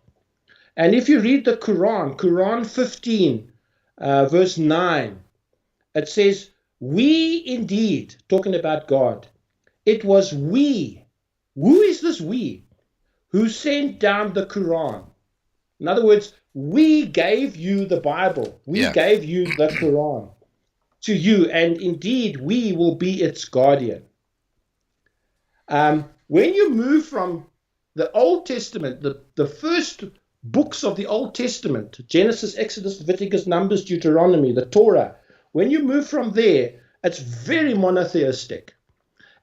And if you read the Quran 15, verse 9, it says, we indeed, talking about God, it was we. Who is this we? Who sent down the Quran. In other words, we gave you the Bible. We gave you the Quran to you, and indeed we will be its guardian. When you move from the Old Testament, the first books of the Old Testament, Genesis, Exodus, Leviticus, Numbers, Deuteronomy, the Torah, when you move from there, it's very monotheistic.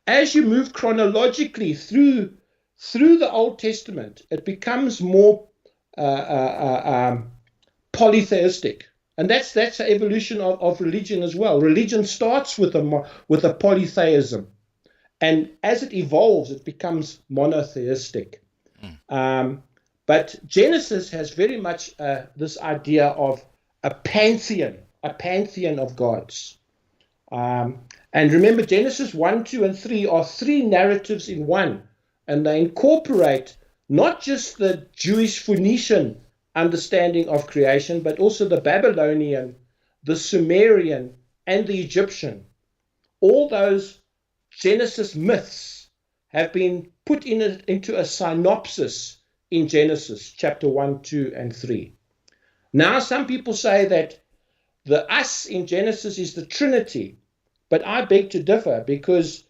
As you move chronologically through the Old Testament, it becomes more polytheistic. And that's the evolution of religion as well. Religion starts with a polytheism. And as it evolves, it becomes monotheistic. But Genesis has very much this idea of a pantheon of gods. And remember, Genesis 1, 2, and 3 are 3 narratives in one. And they incorporate not just the Jewish Phoenician understanding of creation, but also the Babylonian, the Sumerian, and the Egyptian. All those Genesis myths have been put into a synopsis in Genesis chapter 1, 2, and 3. Now, some people say that the us in Genesis is the Trinity, but I beg to differ because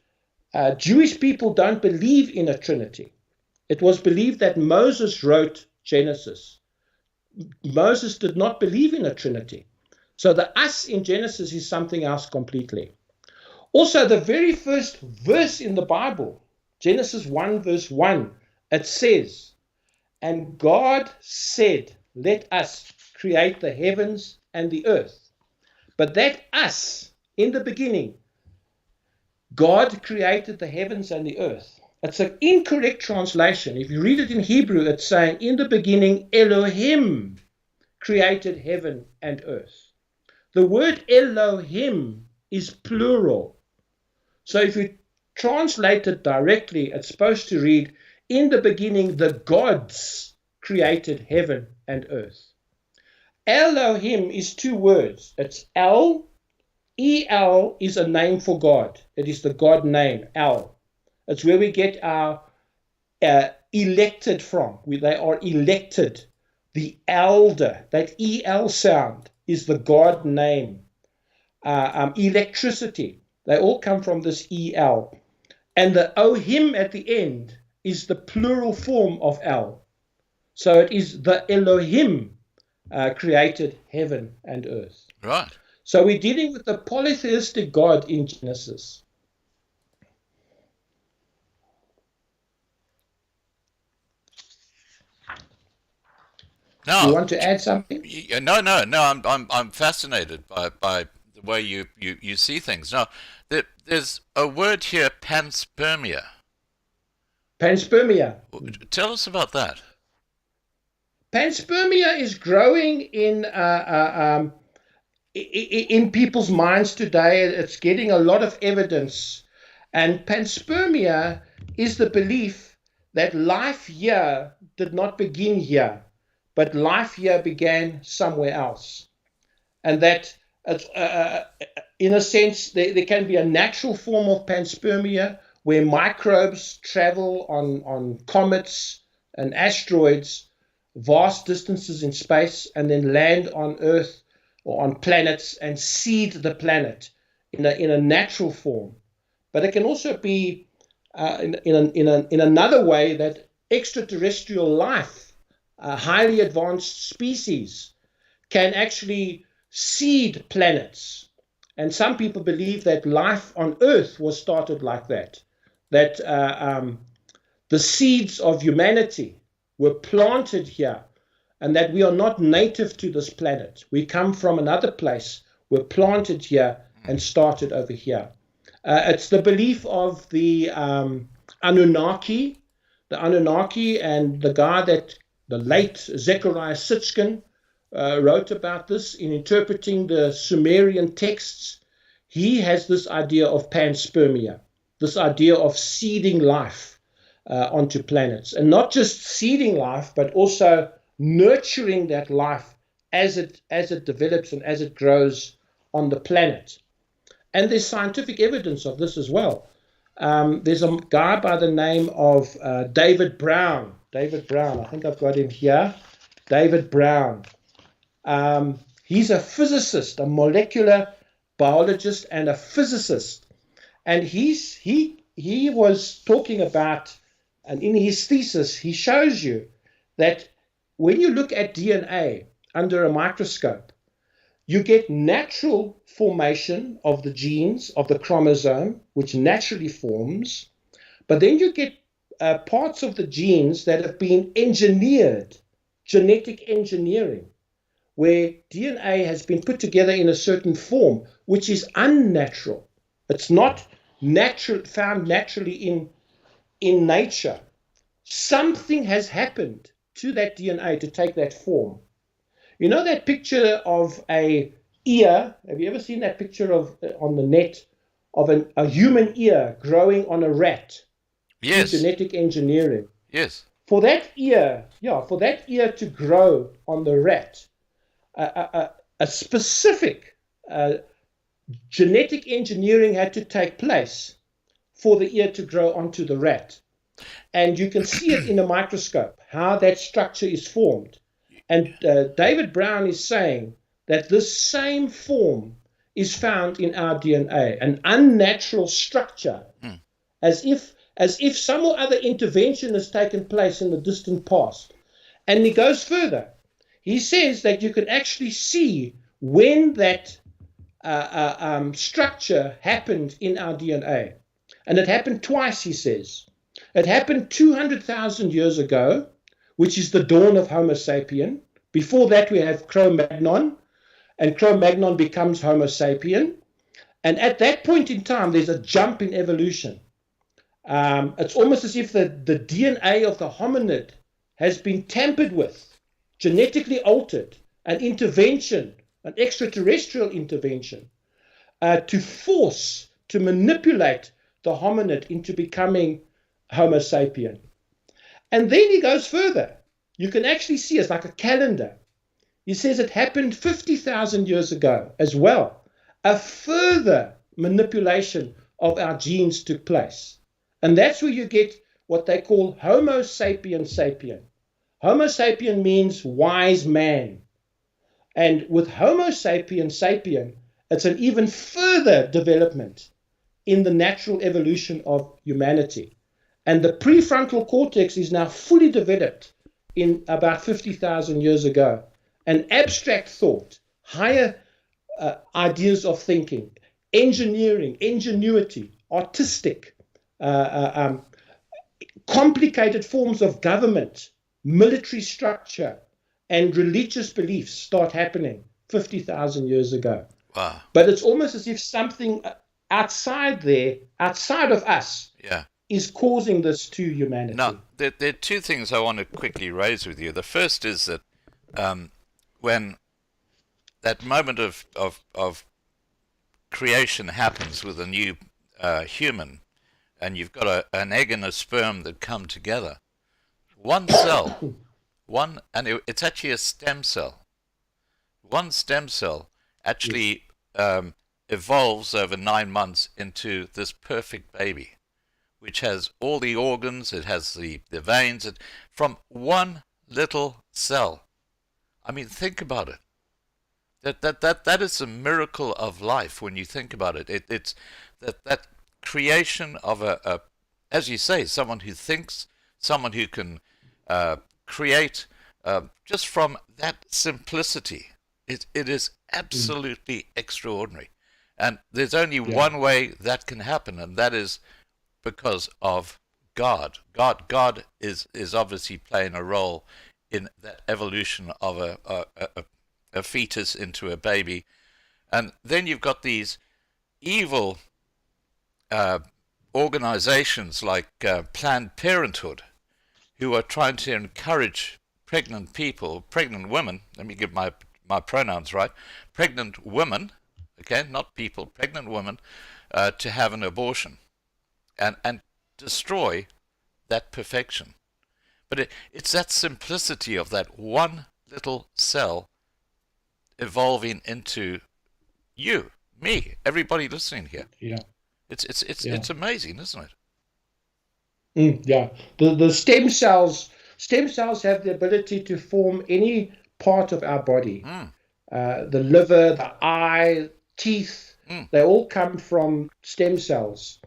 Jewish people don't believe in a Trinity. It was believed that Moses wrote Genesis. Moses did not believe in a Trinity. So the us in Genesis is something else completely. Also, the very first verse in the Bible, Genesis 1 verse 1, it says, and God said, let us create the heavens and the earth. But that us, in the beginning, God created the heavens and the earth. It's an incorrect translation. If you read it in Hebrew, it's saying, in the beginning, Elohim created heaven and earth. The word Elohim is plural. So if you translate it directly, it's supposed to read, in the beginning, the gods created heaven and earth. Elohim is 2 words. It's El. El is a name for God. It is the God name, El. It's where we get our elected from. They are elected. The elder, that El sound, is the God name. Electricity, they all come from this El. And the Ohim at the end is the plural form of El. So it is the Elohim created heaven and earth. Right. So we're dealing with the polytheistic God in Genesis. Now, You want to add something? No. I'm fascinated by the way you see things. Now, there's a word here, panspermia. Panspermia. Tell us about that. Panspermia is growing in people's minds today. It's getting a lot of evidence. And panspermia is the belief that life here did not begin here, but life here began somewhere else. And that, in a sense, there can be a natural form of panspermia where microbes travel on comets and asteroids vast distances in space and then land on Earth or on planets and seed the planet in a natural form. But it can also be in another way that extraterrestrial life, highly advanced species, can actually seed planets. And some people believe that life on Earth was started like that, that the seeds of humanity were planted here, and that we are not native to this planet. We come from another place, we're planted here and started over here. It's the belief of the Anunnaki, and the guy that the late Zecharia Sitchin wrote about this in interpreting the Sumerian texts. He has this idea of panspermia, this idea of seeding life onto planets, and not just seeding life, but also nurturing that life as it develops and as it grows on the planet. And there's scientific evidence of this as well. There's a guy by the name of David Brown. David Brown, I think I've got him here. David Brown. He's a physicist, a molecular biologist, and a physicist. And he was talking about, and in his thesis, he shows you that when you look at DNA under a microscope, you get natural formation of the genes, of the chromosome, which naturally forms, but then you get parts of the genes that have been engineered, genetic engineering, where DNA has been put together in a certain form, which is unnatural. It's not found naturally in nature. Something has happened to that DNA to take that form. You know that picture of a ear? Have you ever seen that picture on the net of a human ear growing on a rat? Yes. Genetic engineering. Yes. For that ear to grow on the rat, a specific genetic engineering had to take place for the ear to grow onto the rat. And you can see it in a microscope, how that structure is formed. And David Brown is saying that this same form is found in our DNA, an unnatural structure, as if some or other intervention has taken place in the distant past. And he goes further. He says that you can actually see when that structure happened in our DNA. And it happened twice, he says. It happened 200,000 years ago, which is the dawn of Homo sapien. Before that, we have Cro-Magnon, and Cro-Magnon becomes Homo sapien. And at that point in time, there's a jump in evolution. It's almost as if the DNA of the hominid has been tampered with, genetically altered, an intervention, an extraterrestrial intervention, to manipulate the hominid into becoming Homo sapien. And then he goes further. You can actually see it's like a calendar. He says it happened 50,000 years ago as well. A further manipulation of our genes took place. And that's where you get what they call Homo sapien sapien. Homo sapien means wise man. And with Homo sapien sapien, it's an even further development in the natural evolution of humanity. And the prefrontal cortex is now fully developed in about 50,000 years ago. An abstract thought, higher ideas of thinking, engineering, ingenuity, artistic, complicated forms of government, military structure, and religious beliefs start happening 50,000 years ago. Wow. But it's almost as if something outside of us, is causing this to humanity. Now, there are two things I want to quickly raise with you. The first is that when that moment of creation happens with a new human, and you've got an egg and a sperm that come together, one cell, it's actually a stem cell. One stem cell actually evolves over 9 months into this perfect baby, which has all the organs, it has the veins. From one little cell. I mean, think about it. That is a miracle of life when you think about it. It's that creation of as you say, someone who thinks, someone who can create just from that simplicity. It is absolutely extraordinary. And there's only one way that can happen, and that is because of God. God is obviously playing a role in that evolution of a fetus into a baby. And then you've got these evil organizations like Planned Parenthood, who are trying to encourage pregnant people, pregnant women, let me get my pronouns right, pregnant women, okay, not people, pregnant women, to have an abortion and destroy that perfection. But it's that simplicity of that one little cell evolving into you, me, everybody listening here. Yeah. It's amazing, isn't it? Yeah. The stem cells have the ability to form any part of our body. The liver, the eye, teeth, they all come from stem cells.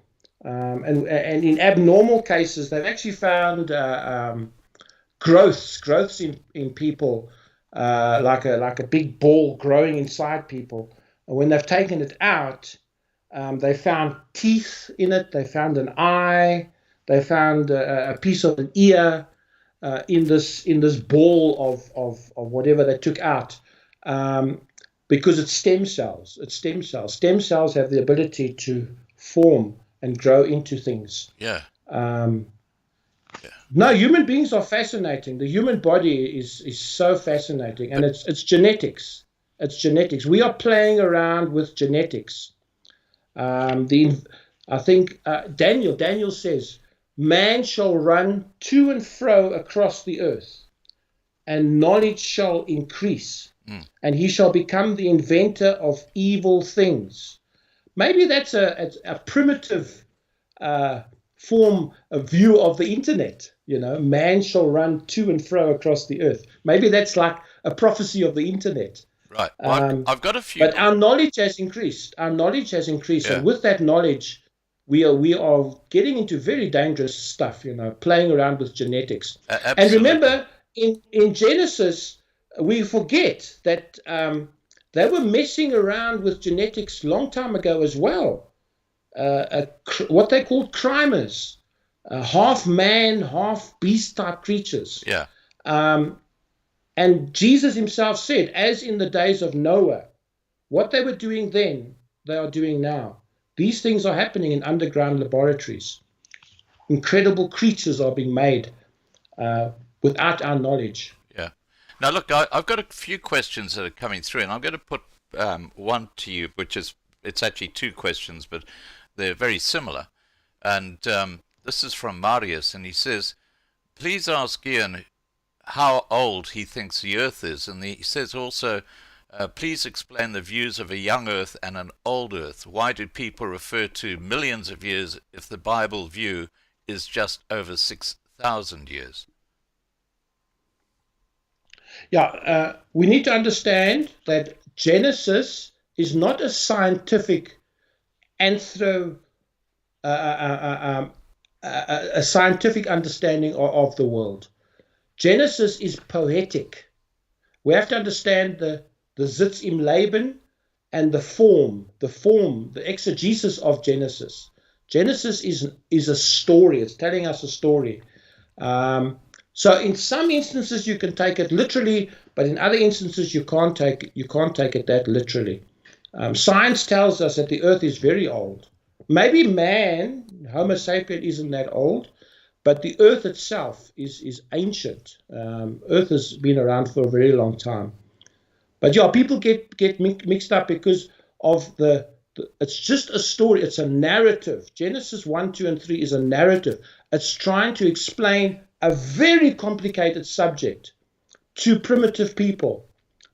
And in abnormal cases, they've actually found growths in people, like a big ball growing inside people. And when they've taken it out, they found teeth in it. They found an eye. They found a piece of an ear in this ball of whatever they took out, because it's stem cells. It's stem cells. Stem cells have the ability to form and grow into things. Yeah. No, human beings are fascinating. The human body is so fascinating, and it's genetics. It's genetics. We are playing around with genetics. I think Daniel says, man shall run to and fro across the earth, and knowledge shall increase, and he shall become the inventor of evil things. Maybe that's a primitive form, a view of the internet. Man shall run to and fro across the earth. Maybe that's like a prophecy of the internet. Right. Well, I've got a few. But our knowledge has increased. Yeah. And with that knowledge, we are getting into very dangerous stuff. Playing around with genetics. Absolutely. And remember, in Genesis, we forget that they were messing around with genetics long time ago as well. What they called crimers, half man, half beast type creatures. Yeah. And Jesus himself said, as in the days of Noah, what they were doing then, they are doing now. These things are happening in underground laboratories. Incredible creatures are being made without our knowledge. Yeah. Now, look, I've got a few questions that are coming through, and I'm going to put one to you, it's actually two questions, but they're very similar. And this is from Marius, and he says, please ask Ian how old he thinks the Earth is. And he says also, please explain the views of a young Earth and an old Earth. Why do people refer to millions of years if the Bible view is just over 6,000 years? Yeah, we need to understand that Genesis is not a scientific a scientific understanding of the world. Genesis is poetic. We have to understand the Sitz im Leben and the form, the exegesis of Genesis. Genesis is a story. It's telling us a story. So in some instances you can take it literally, but in other instances you can't take it that literally. Science tells us that the Earth is very old. Maybe man, Homo sapien, isn't that old, but the Earth itself is ancient. Earth has been around for a very long time. But yeah, people get mixed up because of it's just a story. It's a narrative. Genesis 1, 2, and 3 is a narrative. It's trying to explain a very complicated subject to primitive people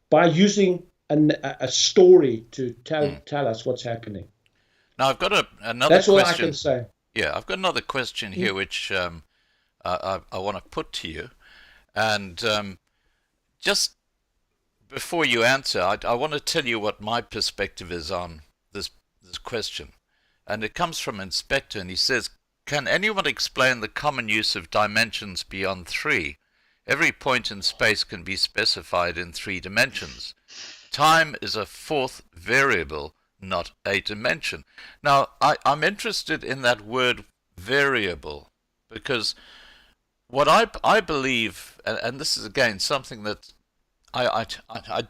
by using a story to tell us what's happening. Now, I've got another That's question. all I can say. Yeah, I've got another question here which I want to put to you. And just before you answer, I want to tell you what my perspective is on this question. And it comes from Inspector, and he says, can anyone explain the common use of dimensions beyond three? Every point in space can be specified in 3 dimensions. Time is a 4th variable, not a dimension. Now, I'm interested in that word variable, because what I believe, and this is again something that I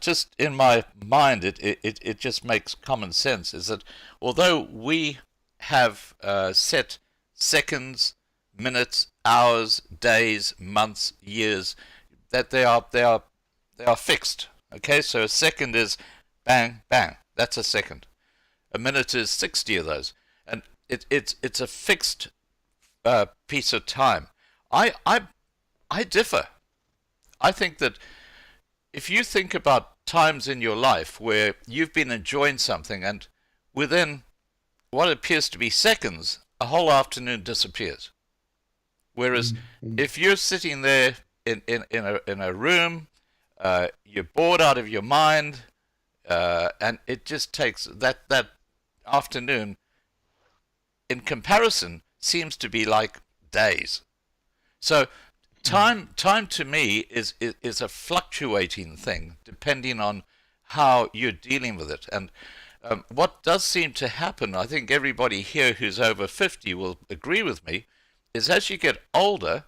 just, in my mind, it just makes common sense, is that although we have set seconds, minutes, hours, days, months, years, that they are fixed. Okay, so a second is bang, bang. That's a second. A minute is 60 of those, and it's a fixed piece of time. I differ. I think that if you think about times in your life where you've been enjoying something, and within what appears to be seconds, a whole afternoon disappears. Whereas if you're sitting there in a room, you're bored out of your mind, and it just takes that afternoon, in comparison, seems to be like days. So time to me is a fluctuating thing depending on how you're dealing with it. And what does seem to happen, I think everybody here who's over 50 will agree with me, is as you get older,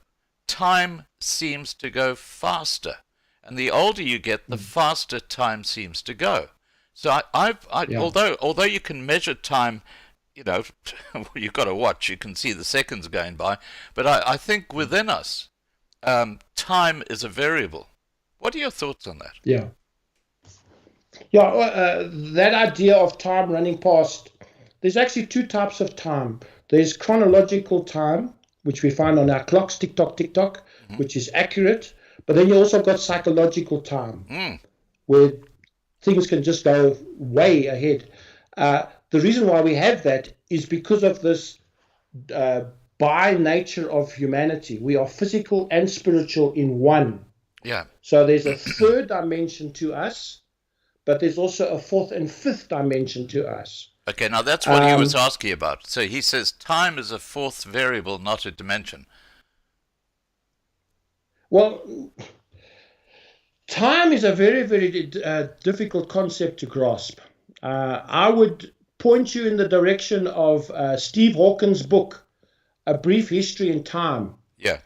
time seems to go faster. And the older you get, the faster time seems to go. So although you can measure time, you know, you've got a watch, you can see the seconds going by, but I think within us, time is a variable. What are your thoughts on that? Yeah. That idea of time running past, there's actually 2 types of time. There's chronological time, which we find on our clocks, tick tock, which is accurate. But then you also got psychological time, where things can just go way ahead. The reason why we have that is because of this by nature of humanity. We are physical and spiritual in one. Yeah. So there's a 3rd dimension to us, but there's also a 4th and 5th dimension to us. Okay, now that's what he was asking about. So he says time is a 4th variable, not a dimension. Well, time is a very, very difficult concept to grasp. I would point you in the direction of Steve Hawkins' book, A Brief History in Time,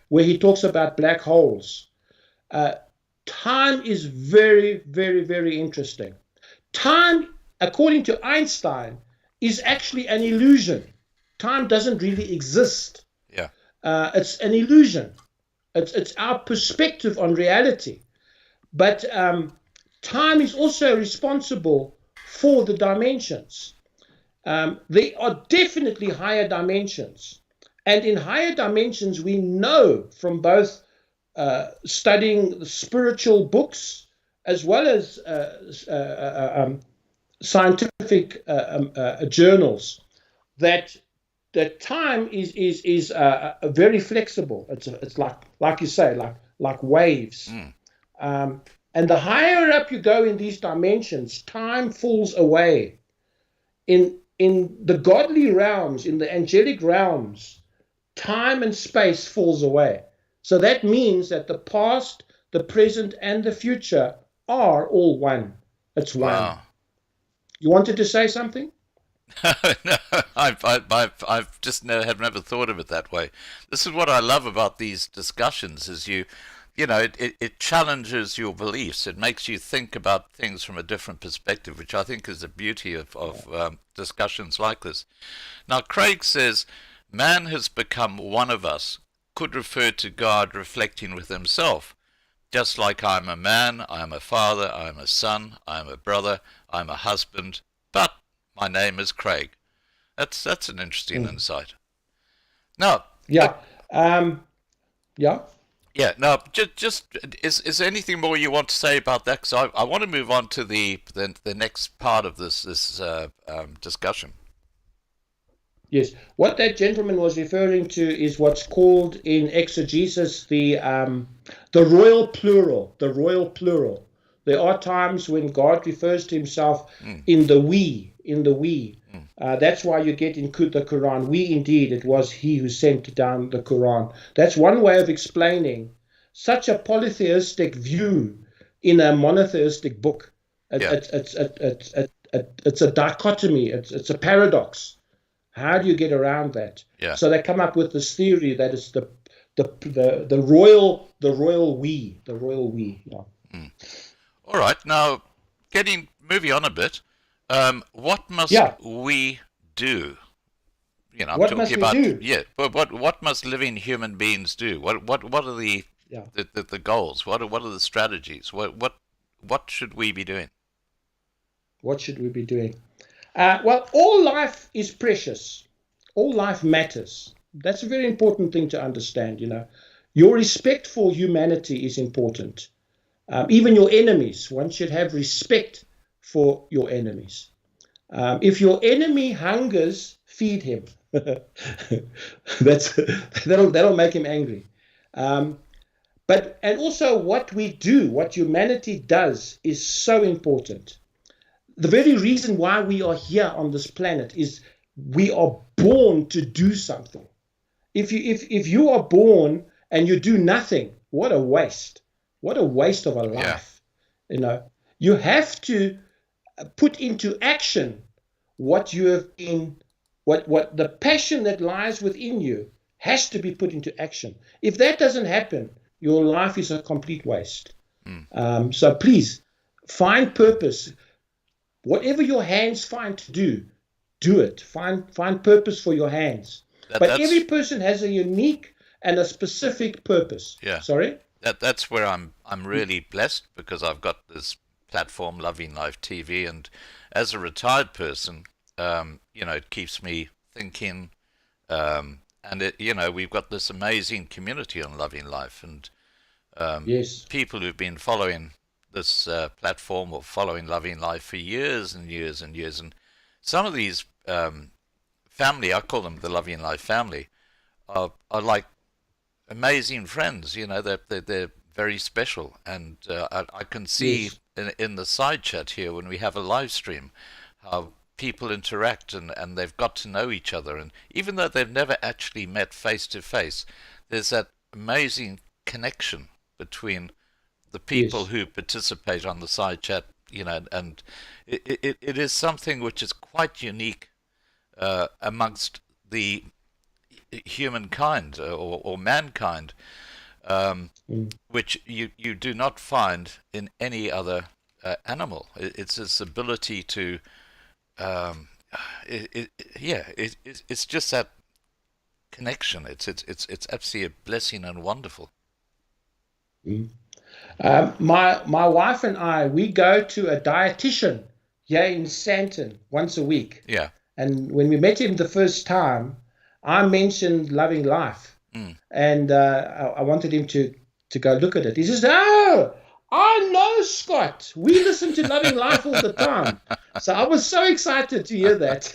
where he talks about black holes. Time is very, very, very interesting. Time, according to Einstein, is actually an illusion. Time doesn't really exist. Yeah. It's an illusion. It's our perspective on reality. But time is also responsible for the dimensions. There are definitely higher dimensions. And in higher dimensions, we know from both studying spiritual books as well as scientific journals that time is very flexible. It's like you say, like waves. And the higher up you go in these dimensions, time falls away. In the godly realms, in the angelic realms, time and space falls away. So that means that the past, the present, and the future are all one. It's one. Wow. You wanted to say something? No, I've just have never thought of it that way. This is what I love about these discussions: is you know, it challenges your beliefs. It makes you think about things from a different perspective, which I think is the beauty of discussions like this. Now, Craig says, man has become one of us, could refer to God reflecting with himself. Just like I'm a man, I'm a father, I'm a son, I'm a brother, I'm a husband, but my name is Craig. That's an interesting insight. Now, yeah. Yeah. Now, just is there anything more you want to say about that? Because I want to move on to the next part of this discussion. Yes. What that gentleman was referring to is what's called in exegesis the royal plural. The royal plural. There are times when God refers to himself in the we, in the we. That's why you get in the Quran, we indeed, it was he who sent down the Quran. That's one way of explaining such a polytheistic view in a monotheistic book. It's a dichotomy. It's a paradox. How do you get around that? Yeah. So they come up with this theory that it's the royal we, the royal we. Yeah. All right. Now, moving on a bit. What must we do? You know, I'm What talking must we about do? But what must living human beings do? What are the goals? What are the strategies? What should we be doing? What should we be doing? Well, all life is precious. All life matters. That's a very important thing to understand. You know, your respect for humanity is important. Even your enemies, one should have respect for your enemies. If your enemy hungers, feed him. That'll make him angry. And also what we do, what humanity does, is so important. The very reason why we are here on this planet is we are born to do something. If you are born and you do nothing, what a waste! What a waste of a life! You know, you have to put into action what you have been, what the passion that lies within you has to be put into action. If that doesn't happen, your life is a complete waste. So please find purpose. Whatever your hands find to do, do it. Find purpose for your hands. But every person has a unique and a specific purpose. Yeah. Sorry? That's where I'm really blessed, because I've got this platform, Loving Life TV, and as a retired person, you know, it keeps me thinking, and we've got this amazing community on Loving Life, and Yes. people who've been following this platform or following Loving Life for years and years and years, and some of these family, I call them the Loving Life family, are like amazing friends. You know, they're very special, and I can see in the side chat here when we have a live stream how people interact and they've got to know each other, and even though they've never actually met face to face, there's that amazing connection between the people who participate on the side chat, you know, and it is something which is quite unique amongst the humankind or mankind, which you do not find in any other animal. It's this ability to, it's just that connection. It's absolutely a blessing and wonderful. My wife and I, we go to a dietitian here in Sandton once a week. Yeah. And when we met him the first time, I mentioned Loving Life, and I wanted him to go look at it. He says, "Oh, I know, Scott. We listen to Loving Life all the time." So I was so excited to hear that.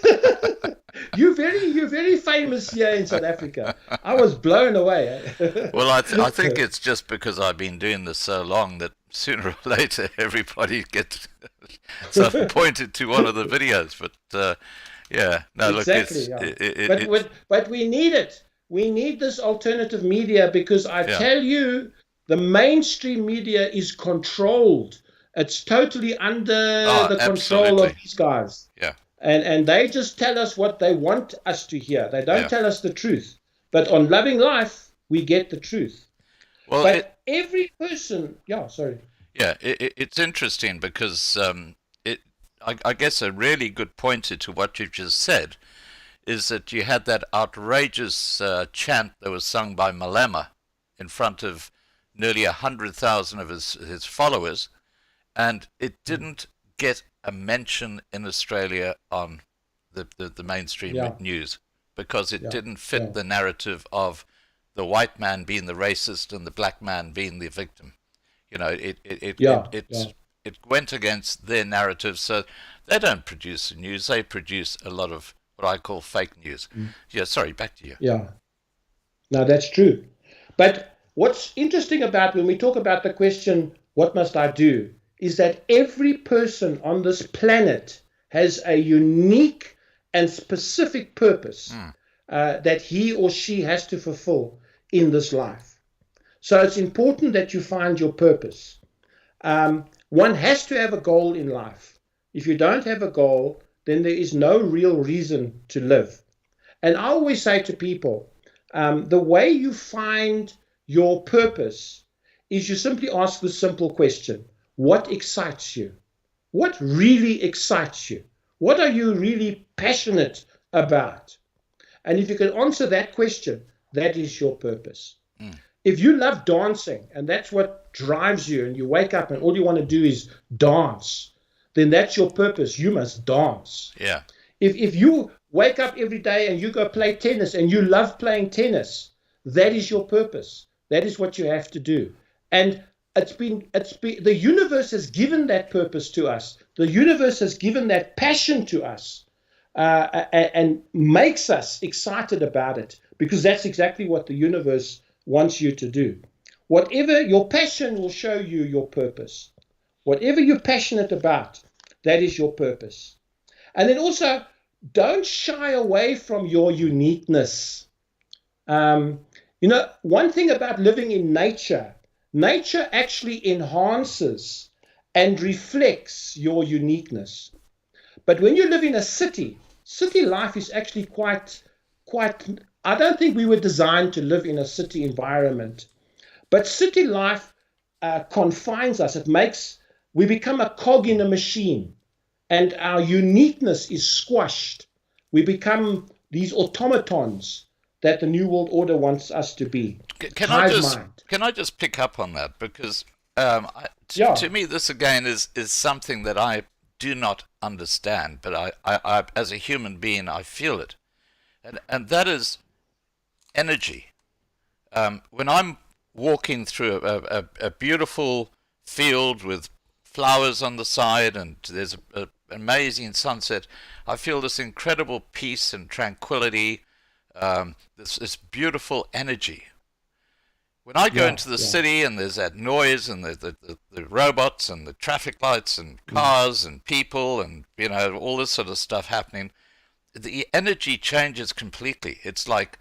You're very famous here in South Africa. I was blown away. Well, I think it's just because I've been doing this so long that sooner or later everybody gets sort of pointed to one of the videos. But yeah, no, exactly, look, but we need it. We need this alternative media, because I tell you, the mainstream media is controlled. It's totally under the control of these guys. Yeah. And they just tell us what they want us to hear. They don't tell us the truth. But on Loving Life, we get the truth. Well, but every person, sorry. Yeah, it's interesting because I guess a really good pointer to what you've just said is that you had that outrageous chant that was sung by Malema in front of nearly 100,000 of his followers, and it didn't get a mention in Australia on the mainstream news, because it didn't fit the narrative of the white man being the racist and the black man being the victim. You know, it went against their narrative, so they don't produce the news. They produce a lot of what I call fake news. Yeah, sorry, back to you. Yeah. No, that's true. But what's interesting about when we talk about the question, what must I do, is that every person on this planet has a unique and specific purpose that he or she has to fulfill in this life. So it's important that you find your purpose. One has to have a goal in life. If you don't have a goal, then there is no real reason to live. And I always say to people, the way you find your purpose is you simply ask the simple question, what excites you? What really excites you? What are you really passionate about? And if you can answer that question, that is your purpose. If you love dancing and that's what drives you and you wake up and all you want to do is dance, then that's your purpose. You must dance. Yeah. If you wake up every day and you go play tennis and you love playing tennis, that is your purpose. That is what you have to do. And it's been the universe has given that purpose to us. The universe has given that passion to us and makes us excited about it, because that's exactly what the universe wants you to do. Whatever your passion will show you your purpose. Whatever you're passionate about, that is your purpose. And then also, don't shy away from your uniqueness. One thing about living in nature, nature actually enhances and reflects your uniqueness. But when you live in a city life is actually quite, I don't think we were designed to live in a city environment. But city life confines us. We become a cog in a machine, and our uniqueness is squashed. We become these automatons that the New World Order wants us to be. Can I just pick up on that? Because to me, this again is something that I do not understand, but I as a human being, I feel it. And that is energy. When I'm walking through a beautiful field with flowers on the side and there's an amazing sunset, I feel this incredible peace and tranquility, this beautiful energy. When I go into the city and there's that noise and the robots and the traffic lights and cars and people and all this sort of stuff happening, the energy changes completely. It's like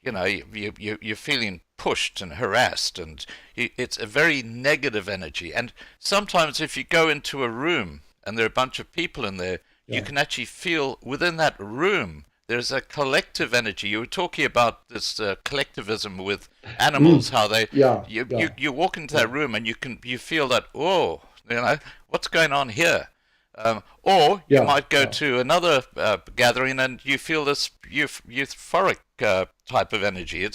you're feeling pushed and harassed, and it's a very negative energy. And sometimes if you go into a room and there are a bunch of people in there, you can actually feel within that room there's a collective energy. You were talking about this collectivism with animals, how they you walk into that room and you feel that, what's going on here? Or you might go to another gathering and you feel this euphoric type of energy.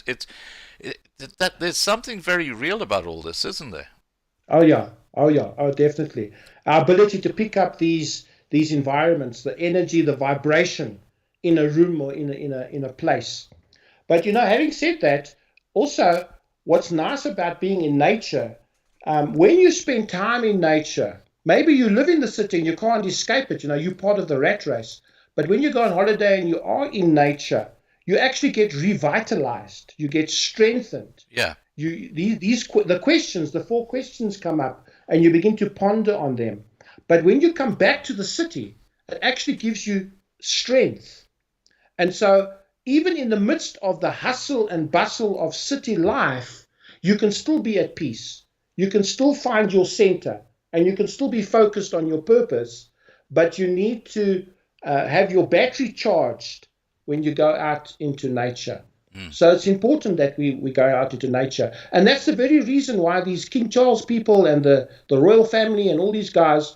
That there's something very real about all this, isn't there? Oh, definitely. Our ability to pick up these environments, the energy, the vibration in a room or in a place. But having said that, also what's nice about being in nature, when you spend time in nature, maybe you live in the city and you can't escape it. You're part of the rat race. But when you go on holiday and you are in nature, you actually get revitalized. You get strengthened. Yeah. The 4 questions come up and you begin to ponder on them. But when you come back to the city, it actually gives you strength. And so even in the midst of the hustle and bustle of city life, you can still be at peace. You can still find your center. And you can still be focused on your purpose, but you need to have your battery charged when you go out into nature. So it's important that we go out into nature. And that's the very reason why these King Charles people and the royal family and all these guys,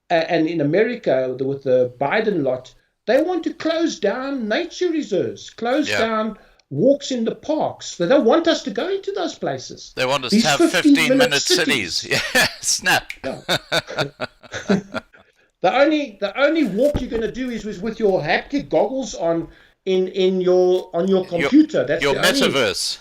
and in America with the Biden lot, they want to close down nature reserves, close down walks in the parks. They don't want us to go into those places. They want us to have 15-minute cities. Yeah, snap. Yeah. The only walk you're going to do is with your haptic goggles on on your computer. That's your metaverse.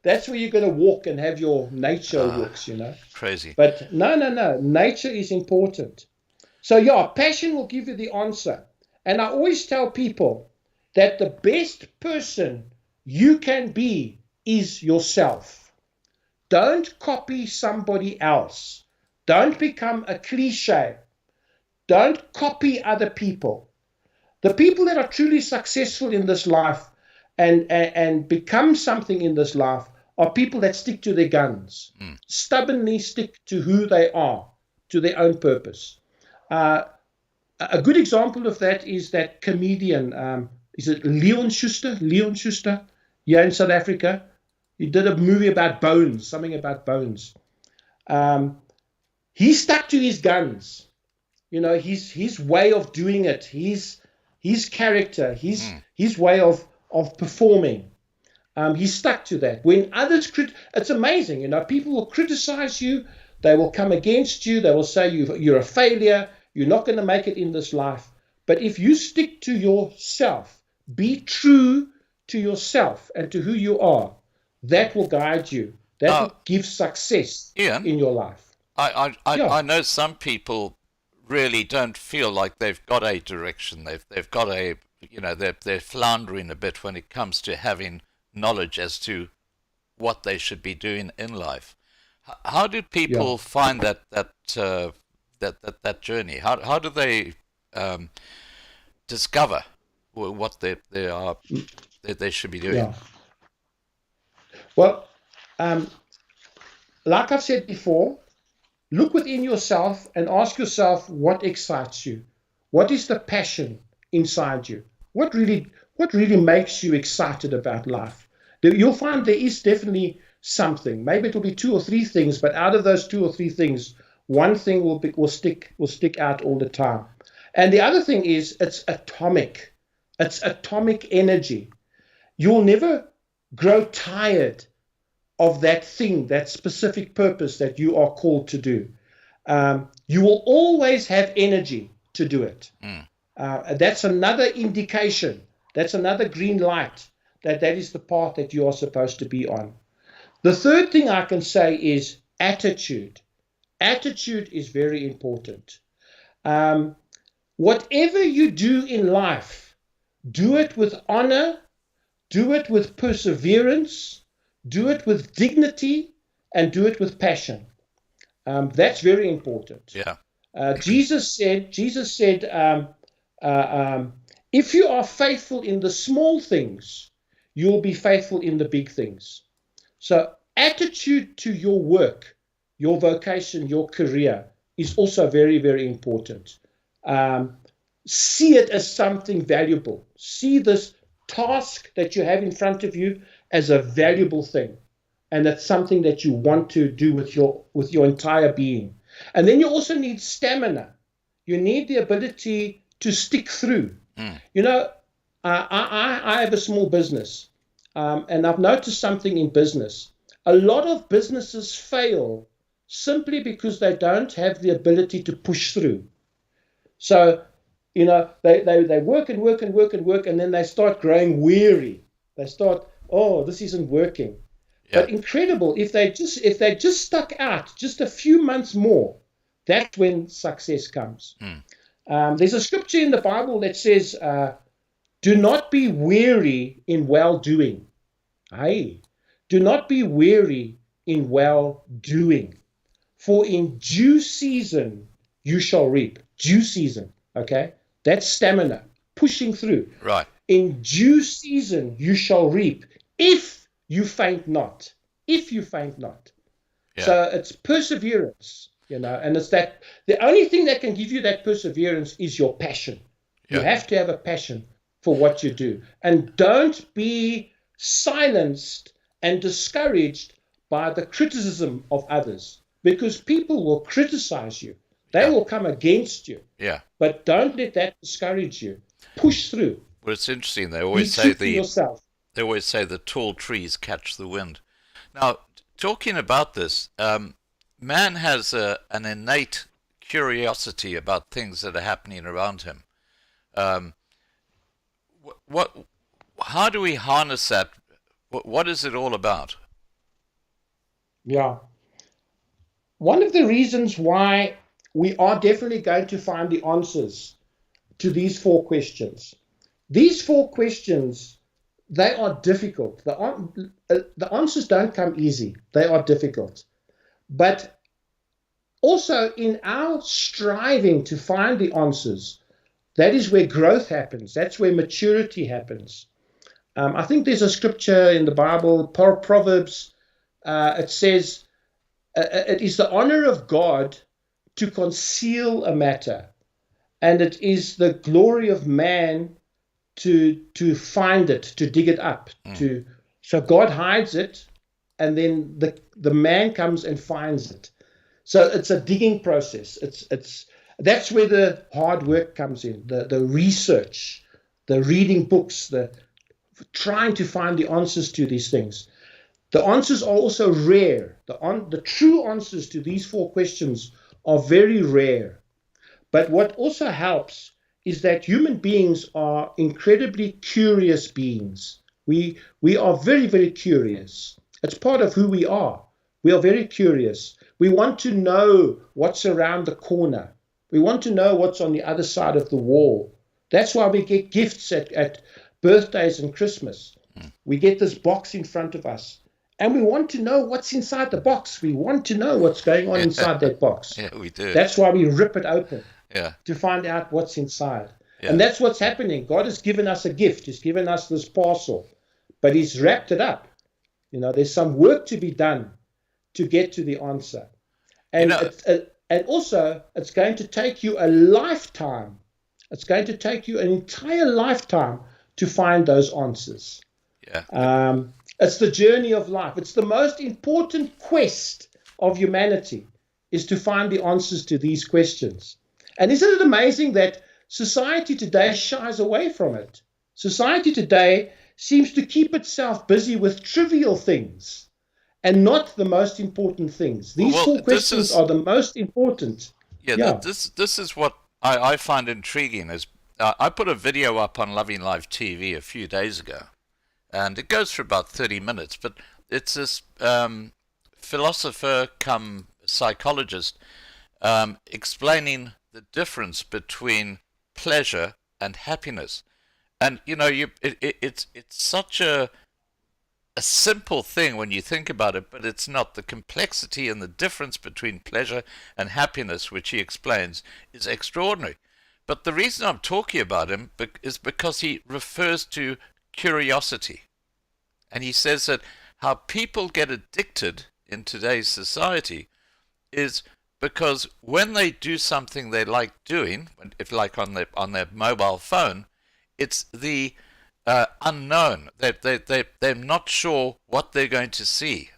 That's where you're going to walk and have your nature walks. Crazy. But no. Nature is important. So passion will give you the answer. And I always tell people that the best person you can be is yourself. Don't copy somebody else. Don't become a cliche. Don't copy other people. The people that are truly successful in this life and become something in this life are people that stick to their guns, stubbornly stick to who they are, to their own purpose. A good example of that is that comedian, is it Leon Schuster? Leon Schuster, here in South Africa. He did a movie about bones, something about bones. He stuck to his guns. You know, his way of doing it, his character, his way of performing. He stuck to that. When others it's amazing, you know, people will criticize you, they will come against you, they will say you're a failure, you're not going to make it in this life. But if you stick to yourself, be true to yourself and to who you are, that will guide you. That will give success Ian, in your life. I know some people really don't feel like they've got a direction. They've got a, you know, they're floundering a bit when it comes to having knowledge as to what they should be doing in life. How do people find that journey? How do they discover what they should be doing? Yeah. Well, like I've said before, look within yourself and ask yourself what excites you. What is the passion inside you? What really makes you excited about life? You'll find there is definitely something. Maybe it'll be 2 or 3 things, but out of those 2 or 3 things, one thing will stick out all the time. And the other thing is it's atomic. It's atomic energy. You'll never grow tired of that thing, that specific purpose that you are called to do. You will always have energy to do it. That's another indication. That's another green light that is the path that you are supposed to be on. The third thing I can say is attitude. Attitude is very important. Whatever you do in life, do it with honor, do it with perseverance, do it with dignity, and do it with passion. That's very important. Yeah. Jesus said, if you are faithful in the small things, you'll be faithful in the big things. So attitude to your work, your vocation, your career is also very, very important. See it as something valuable. See this task that you have in front of you as a valuable thing. And that's something that you want to do with your entire being. And then you also need stamina. You need the ability to stick through. You know, I have a small business, and I've noticed something in business. A lot of businesses fail simply because they don't have the ability to push through. So, you know, they work and work and work and work, and then they start growing weary. They start, oh, this isn't working. Yeah. But incredible, if they just stuck out just a few months more, that's when success comes. There's a scripture in the Bible that says, do not be weary in well-doing. Hey, do not be weary in well-doing. For in due season you shall reap. Due season, okay? That's stamina, pushing through. Right. In due season you shall reap, if you faint not. If you faint not. Yeah. So it's perseverance, you know, and it's that the only thing that can give you that perseverance is your passion. Yeah. You have to have a passion for what you do. And don't be silenced and discouraged by the criticism of others, because people will criticize you. They will come against you. Yeah. But don't let that discourage you. Push through. Well, it's interesting. They always say they always say the tall trees catch the wind. Now, talking about this, man has an innate curiosity about things that are happening around him. How do we harness that? What is it all about? Yeah. One of the reasons why we are definitely going to find the answers to these four questions. These four questions, they are difficult. The answers don't come easy. They are difficult. But also in our striving to find the answers, that is where growth happens. That's where maturity happens. I think there's a scripture in the Bible, Proverbs, it says, it is the honor of God to conceal a matter, and it is the glory of man to find it, to dig it up. So God hides it, and then the man comes and finds it. So it's a digging process. That's where the hard work comes in, the research, the reading books, the trying to find the answers to these things. The answers are also rare. The true answers to these four questions are very rare. But what also helps is that human beings are incredibly curious beings. We are very, very curious. It's part of who we are. We are very curious. We want to know what's around the corner. We want to know what's on the other side of the wall. That's why we get gifts at birthdays and Christmas. We get this box in front of us, and we want to know what's inside the box. We want to know what's going on inside that box. Yeah, we do. That's why we rip it open, yeah, to find out what's inside. Yeah. And that's what's happening. God has given us a gift. He's given us this parcel, but he's wrapped it up. There's some work to be done to get to the answer. And and also, it's going to take you a lifetime. It's going to take you an entire lifetime to find those answers. Yeah. It's the journey of life. It's the most important quest of humanity, is to find the answers to these questions. And isn't it amazing that society today shies away from it? Society today seems to keep itself busy with trivial things and not the most important things. These four questions are the most important. Yeah. This is what I find intriguing. Is I put a video up on Loving Life TV a few days ago, and it goes for about 30 minutes, but it's this philosopher come psychologist explaining the difference between pleasure and happiness. And it's such a simple thing when you think about it, but it's not. The complexity and the difference between pleasure and happiness, which he explains, is extraordinary. But the reason I'm talking about him is because he refers to curiosity. And he says that how people get addicted in today's society is because when they do something they like doing, if like on their mobile phone, it's the unknown. They're not sure what they're going to see.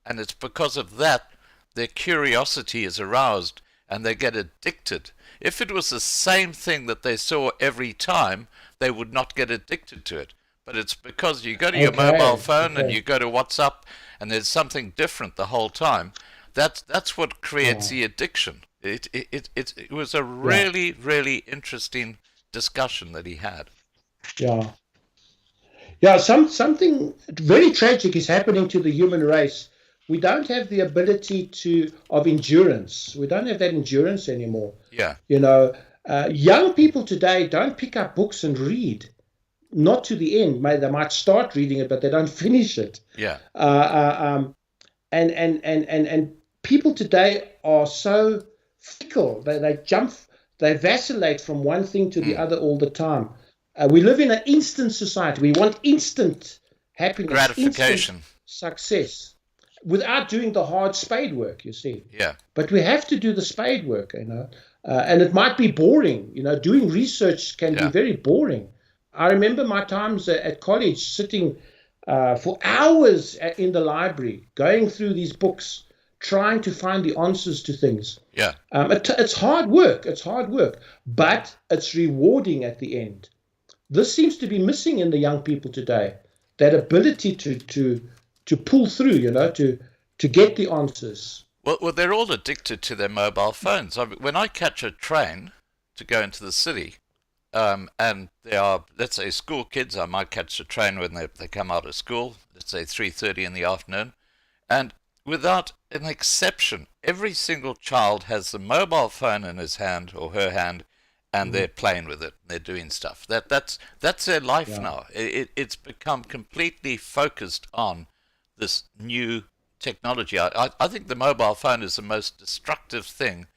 And it's because of that their curiosity is aroused and they get addicted. If it was the same thing that they saw every time, they would not get addicted to it. But it's because you go to your mobile phone and you go to WhatsApp and there's something different the whole time. That's what creates the addiction. It was a really, really interesting discussion that he had. Yeah, something very tragic is happening to the human race. We don't have the ability of endurance. We don't have that endurance anymore. Yeah. Young people today don't pick up books and read. Not to the end. They might start reading it, but they don't finish it. Yeah. And people today are so fickle. They vacillate from one thing to the other all the time. We live in an instant society. We want instant happiness, gratification, instant success, without doing the hard spade work, you see. Yeah. But we have to do the spade work, and it might be boring. Doing research can be very boring. I remember my times at college sitting for hours in the library, going through these books, trying to find the answers to things. Yeah. It's hard work. It's hard work, but it's rewarding at the end. This seems to be missing in the young people today. That ability to pull through, to get the answers. Well, they're all addicted to their mobile phones. When I catch a train to go into the city, and they are, let's say, school kids, I might catch a train when they come out of school, let's say 3:30 in the afternoon, and without an exception, every single child has the mobile phone in his hand or her hand, and they're playing with it. They're doing stuff. That's their life Yeah. now. It's become completely focused on this new technology. I think the mobile phone is the most destructive thing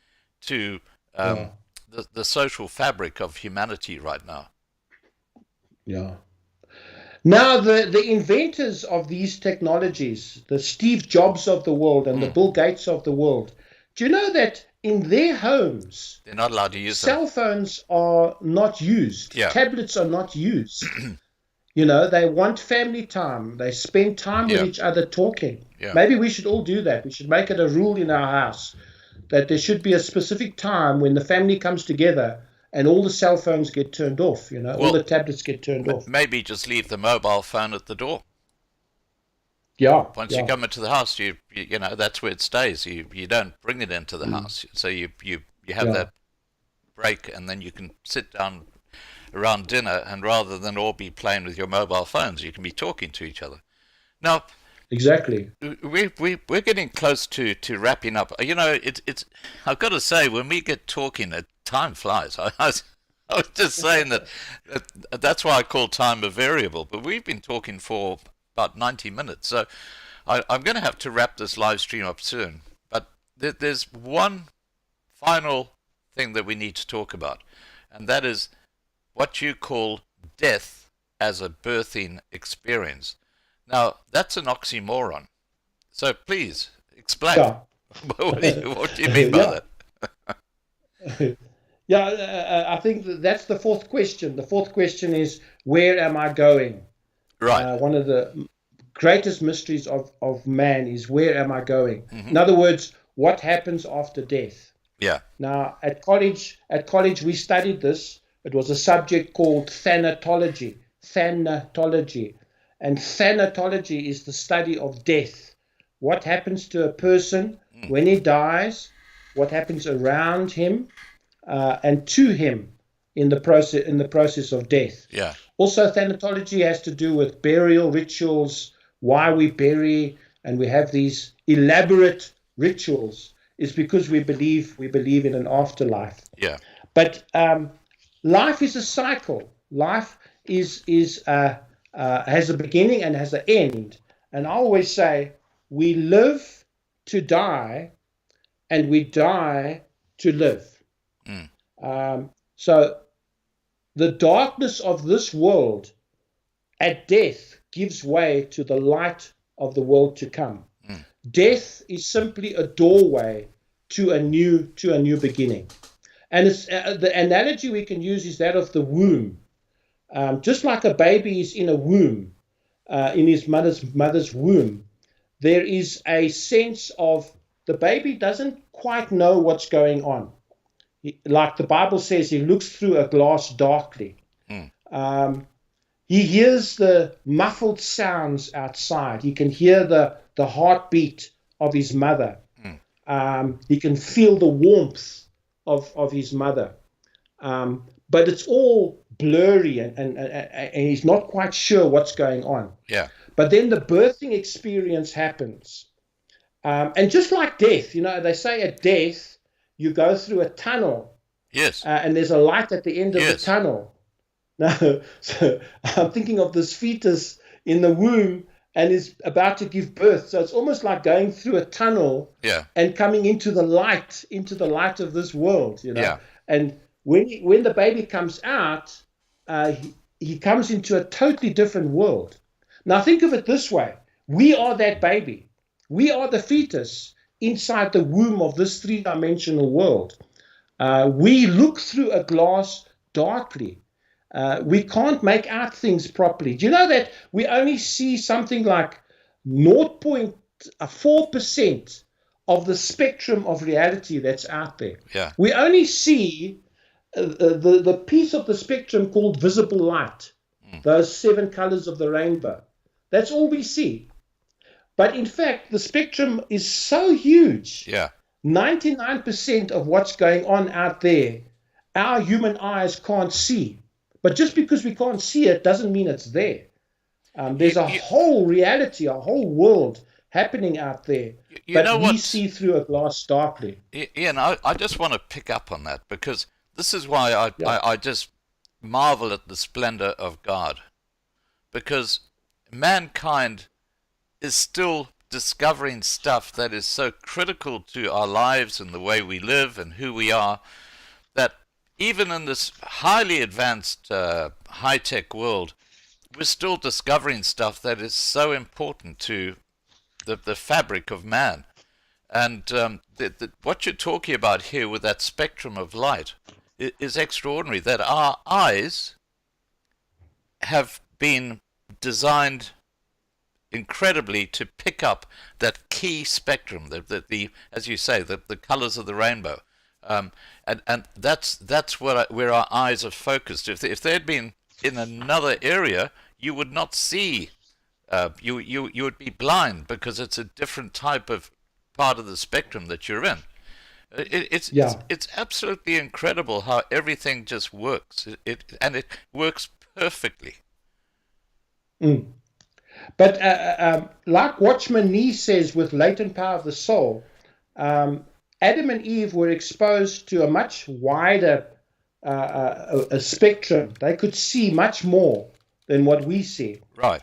to Yeah. the social fabric of humanity right now. Yeah. Now, the inventors of these technologies, the Steve Jobs of the world and the Bill Gates of the world, do you know that in their homes, They're not allowed to use them. cell phones are not used, Yeah. tablets are not used? They want family time. They spend time with Yeah. each other talking. Yeah. Maybe we should all do that. We should make it a rule in our house that there should be a specific time when the family comes together and all the cell phones get turned off, all Well, the tablets get turned off. Maybe just leave the mobile phone at the door. Yeah. Once you come into the house, you know that's where it stays. You don't bring it into the house. So you have Yeah. that break, and then you can sit down around dinner, and rather than all be playing with your mobile phones, you can be talking to each other. Now, Exactly. we're getting close to wrapping up. It's I've got to say, when we get talking, time flies. I was just saying that's why I call time a variable. But we've been talking for about 90 minutes, so I'm going to have to wrap this live stream up soon. But there's one final thing that we need to talk about, and that is what you call death as a birthing experience. Now, that's an oxymoron. So please explain. Yeah. What do you mean by that? I think that's the fourth question. The fourth question is, where am I going? Right. One of the greatest mysteries of man is, where am I going? Mm-hmm. In other words, what happens after death? Yeah. Now, at college, we studied this. It was a subject called thanatology. Thanatology. And thanatology is the study of death. What happens to a person when he dies, what happens around him and to him in the process of death. Yeah. Also, thanatology has to do with burial rituals, why we bury, and we have these elaborate rituals, is because we believe in an afterlife. Yeah. But life is a cycle. Life has a beginning and has an end. And I always say, we live to die, and we die to live. So the darkness of this world at death gives way to the light of the world to come. Death is simply a doorway to a new beginning. And it's, the analogy we can use is that of the womb. Just like a baby is in a womb, in his mother's womb, there is a sense of the baby doesn't quite know what's going on. Like the Bible says, he looks through a glass darkly. He hears the muffled sounds outside. He can hear the heartbeat of his mother. He can feel the warmth of his mother. But it's all blurry, and he's not quite sure what's going on. Yeah. But then the birthing experience happens. And just like death, they say at death, you go through a tunnel. Yes. And there's a light at the end of Yes. the tunnel. Now, so I'm thinking of this fetus in the womb and is about to give birth. So it's almost like going through a tunnel Yeah. and coming into the light of this world, Yeah. And when the baby comes out, he comes into a totally different world. Now think of it this way. We are that baby. We are the fetus inside the womb of this three-dimensional world. We look through a glass darkly. We can't make out things properly. Do you know that we only see something like 0.4% of the spectrum of reality that's out there? Yeah. We only see the piece of the spectrum called visible light, those 7 colors of the rainbow. That's all we see. But in fact, the spectrum is so huge. Yeah. 99% of what's going on out there, our human eyes can't see. But just because we can't see it doesn't mean it's there. There's a whole reality, a whole world happening out there. You know but we what? see through a glass darkly. Ian, I just want to pick up on that, because This is why Yeah. I just marvel at the splendor of God, because mankind is still discovering stuff that is so critical to our lives and the way we live and who we are, that even in this highly advanced, high-tech world, we're still discovering stuff that is so important to the fabric of man. And what you're talking about here with that spectrum of light is extraordinary, that our eyes have been designed incredibly to pick up that key spectrum, the as you say, the colors of the rainbow, and that's where our eyes are focused. If they had been in another area, you would not see. You would be blind because it's a different type of part of the spectrum that you're in. Yeah. It's absolutely incredible how everything just works. It works perfectly. Mm. But like Watchman Nee says with Latent Power of the Soul, Adam and Eve were exposed to a much wider a spectrum. They could see much more than what we see. Right.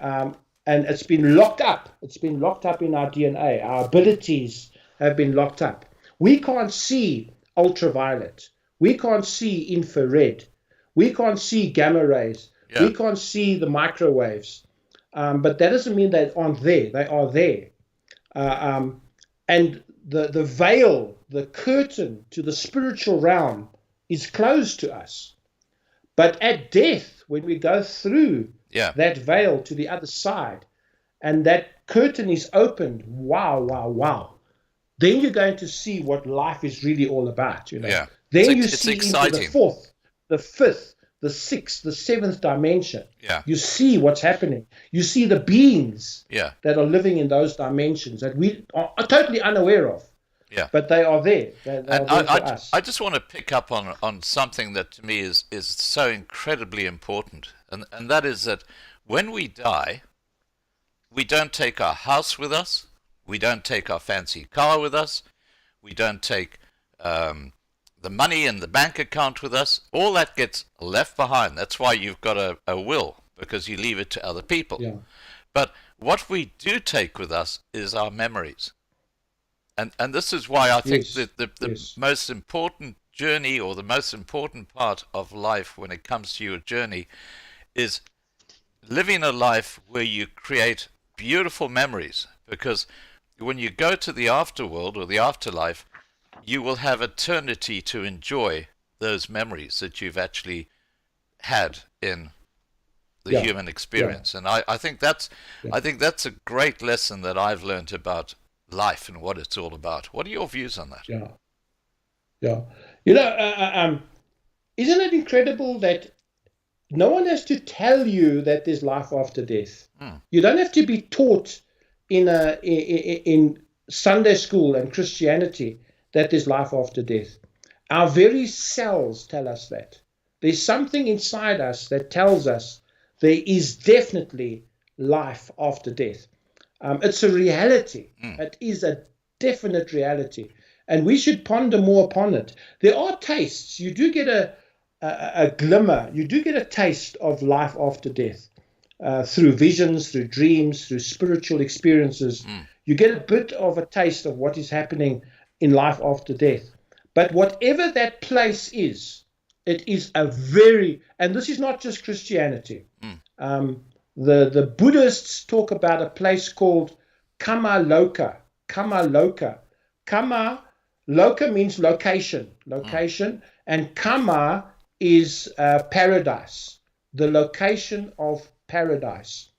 And it's been locked up. It's been locked up in our DNA. Our abilities have been locked up. We can't see ultraviolet. We can't see infrared. We can't see gamma rays. Yeah. We can't see the microwaves. But that doesn't mean they aren't there. They are there. And the veil, the curtain to the spiritual realm is closed to us. But at death, when we go through that veil to the other side, and that curtain is opened, wow, wow, wow. Then you're going to see what life is really all about, you know. Yeah. Then you It's see exciting. into the fourth, the fifth, the sixth, the seventh dimension. Yeah. You see what's happening. You see the beings Yeah. that are living in those dimensions that we are totally unaware of. Yeah. But they are there. They're there for us. I just want to pick up on something that to me is so incredibly important, and that is that when we die, we don't take our house with us, we don't take our fancy car with us, we don't take the money in the bank account with us. All that gets left behind. That's why you've got a will, because you leave it to other people. Yeah. But what we do take with us is our memories. And this is why I think Yes. that the most important journey, or the most important part of life when it comes to your journey, is living a life where you create beautiful memories. Because when you go to the afterworld or the afterlife, you will have eternity to enjoy those memories that you've actually had in the human experience. And I think that's a great lesson that I've learned about life and what it's all about. What are your views on that? Yeah. You know, isn't it incredible that no one has to tell you that there's life after death? You don't have to be taught in Sunday school and Christianity that there's life after death. Our very cells tell us that. There's something inside us that tells us there is definitely life after death. It's a reality. It is a definite reality. And we should ponder more upon it. There are tastes. You do get a glimmer. You do get a taste of life after death through visions, through dreams, through spiritual experiences. You get a bit of a taste of what is happening in life after death. But whatever that place is, it is a very, and this is not just Christianity. The Buddhists talk about a place called Kama Loka. Kama Loka. Kama Loka means location, and Kama is paradise, the location of paradise.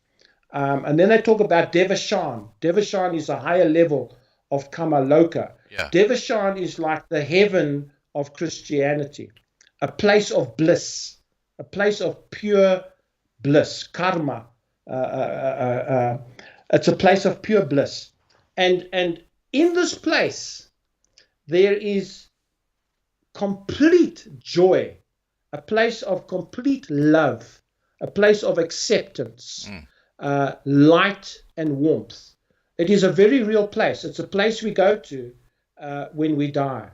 And then they talk about Devachan. Devachan is a higher level of Kama Loka. Devachan is like the heaven of Christianity, a place of bliss, a place of pure bliss, karma. It's a place of pure bliss. And in this place, there is complete joy, a place of complete love, a place of acceptance, light and warmth. It is a very real place. It's a place we go to when we die.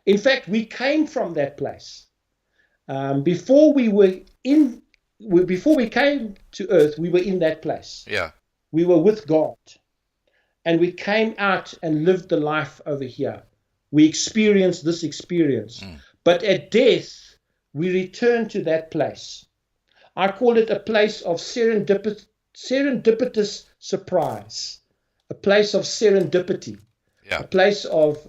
In fact, we came from that place. Before we came to earth, we were in that place. Yeah. We were with God. And we came out and lived the life over here. We experienced this experience. But at death, we return to that place. I call it a place of serendipitous surprise, a place of serendipity, Yeah. a place of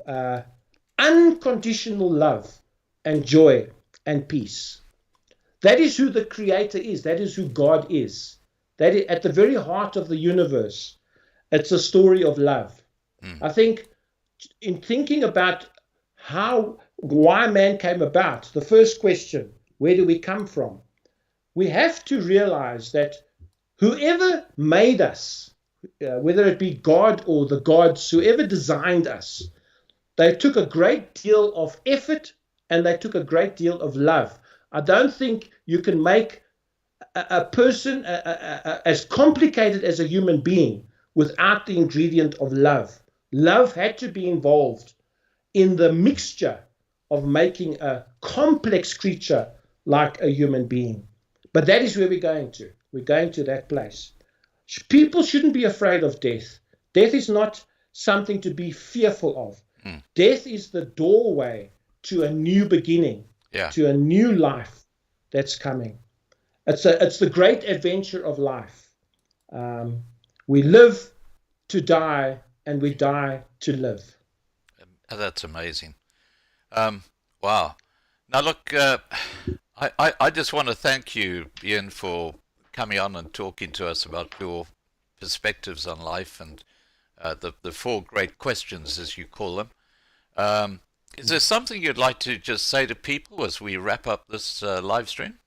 unconditional love and joy and peace. That is who the Creator is. That is who God is. That is at the very heart of the universe. It's a story of love. I think in thinking about why man came about, the first question, where do we come from? We have to realize that whoever made us, whether it be God or the gods, whoever designed us, they took a great deal of effort and they took a great deal of love. I don't think you can make a person as complicated as a human being without the ingredient of love. Love had to be involved in the mixture of making a complex creature like a human being. But that is where we're going to. We're going to that place. People shouldn't be afraid of death. Death is not something to be fearful of. Death is the doorway to a new beginning, to a new life that's coming. It's the great adventure of life. We live to die, and we die to live. That's amazing. Wow. Now, look, I just want to thank you, Ian, for coming on and talking to us about your perspectives on life and the four great questions, as you call them. Is there something you'd like to just say to people as we wrap up this live stream?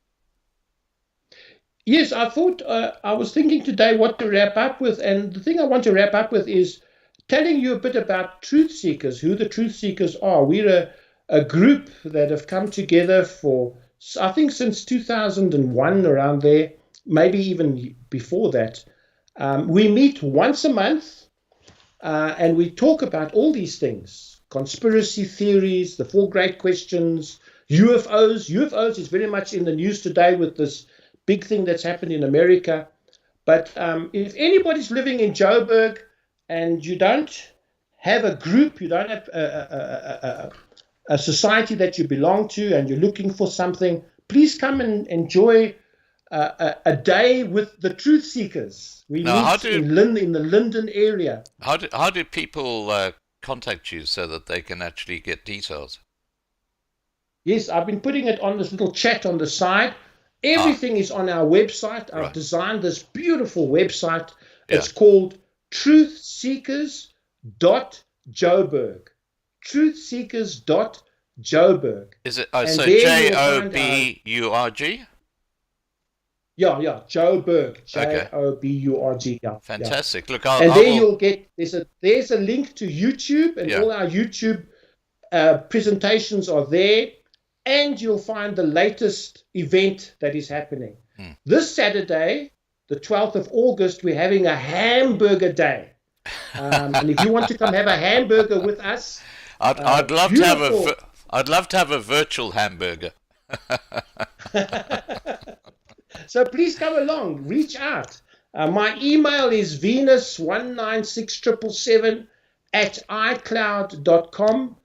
Yes, I thought I was thinking today what to wrap up with, and the thing I want to wrap up with is telling you a bit about Truth Seekers, who the Truth Seekers are. We're a group that have come together for, I think, since 2001, around there, maybe even before that. We meet once a month, and we talk about all these things: conspiracy theories, the four great questions, UFOs. UFOs is very much in the news today with this big thing that's happened in America. But if anybody's living in Joburg and you don't have a group, you don't have a society that you belong to, and you're looking for something, please come and enjoy a day with the Truth Seekers. We meet in the Linden area. How do people contact you so that they can actually get details? Yes, I've been putting it on this little chat on the side. Everything is on our website. I've designed this beautiful website. It's called truthseekers.joburg. Truthseekers.joburg. Is it so Joburg? Yeah, Joburg. Joburg. Yeah. Fantastic. Look, you'll get there's a link to YouTube, and all our YouTube presentations are there. And you'll find the latest event that is happening. This Saturday, the 12th of August, we're having a hamburger day. And if you want to come have a hamburger with us, I'd love to have a virtual hamburger. So please come along, reach out. My email is venus196777@icloud.com.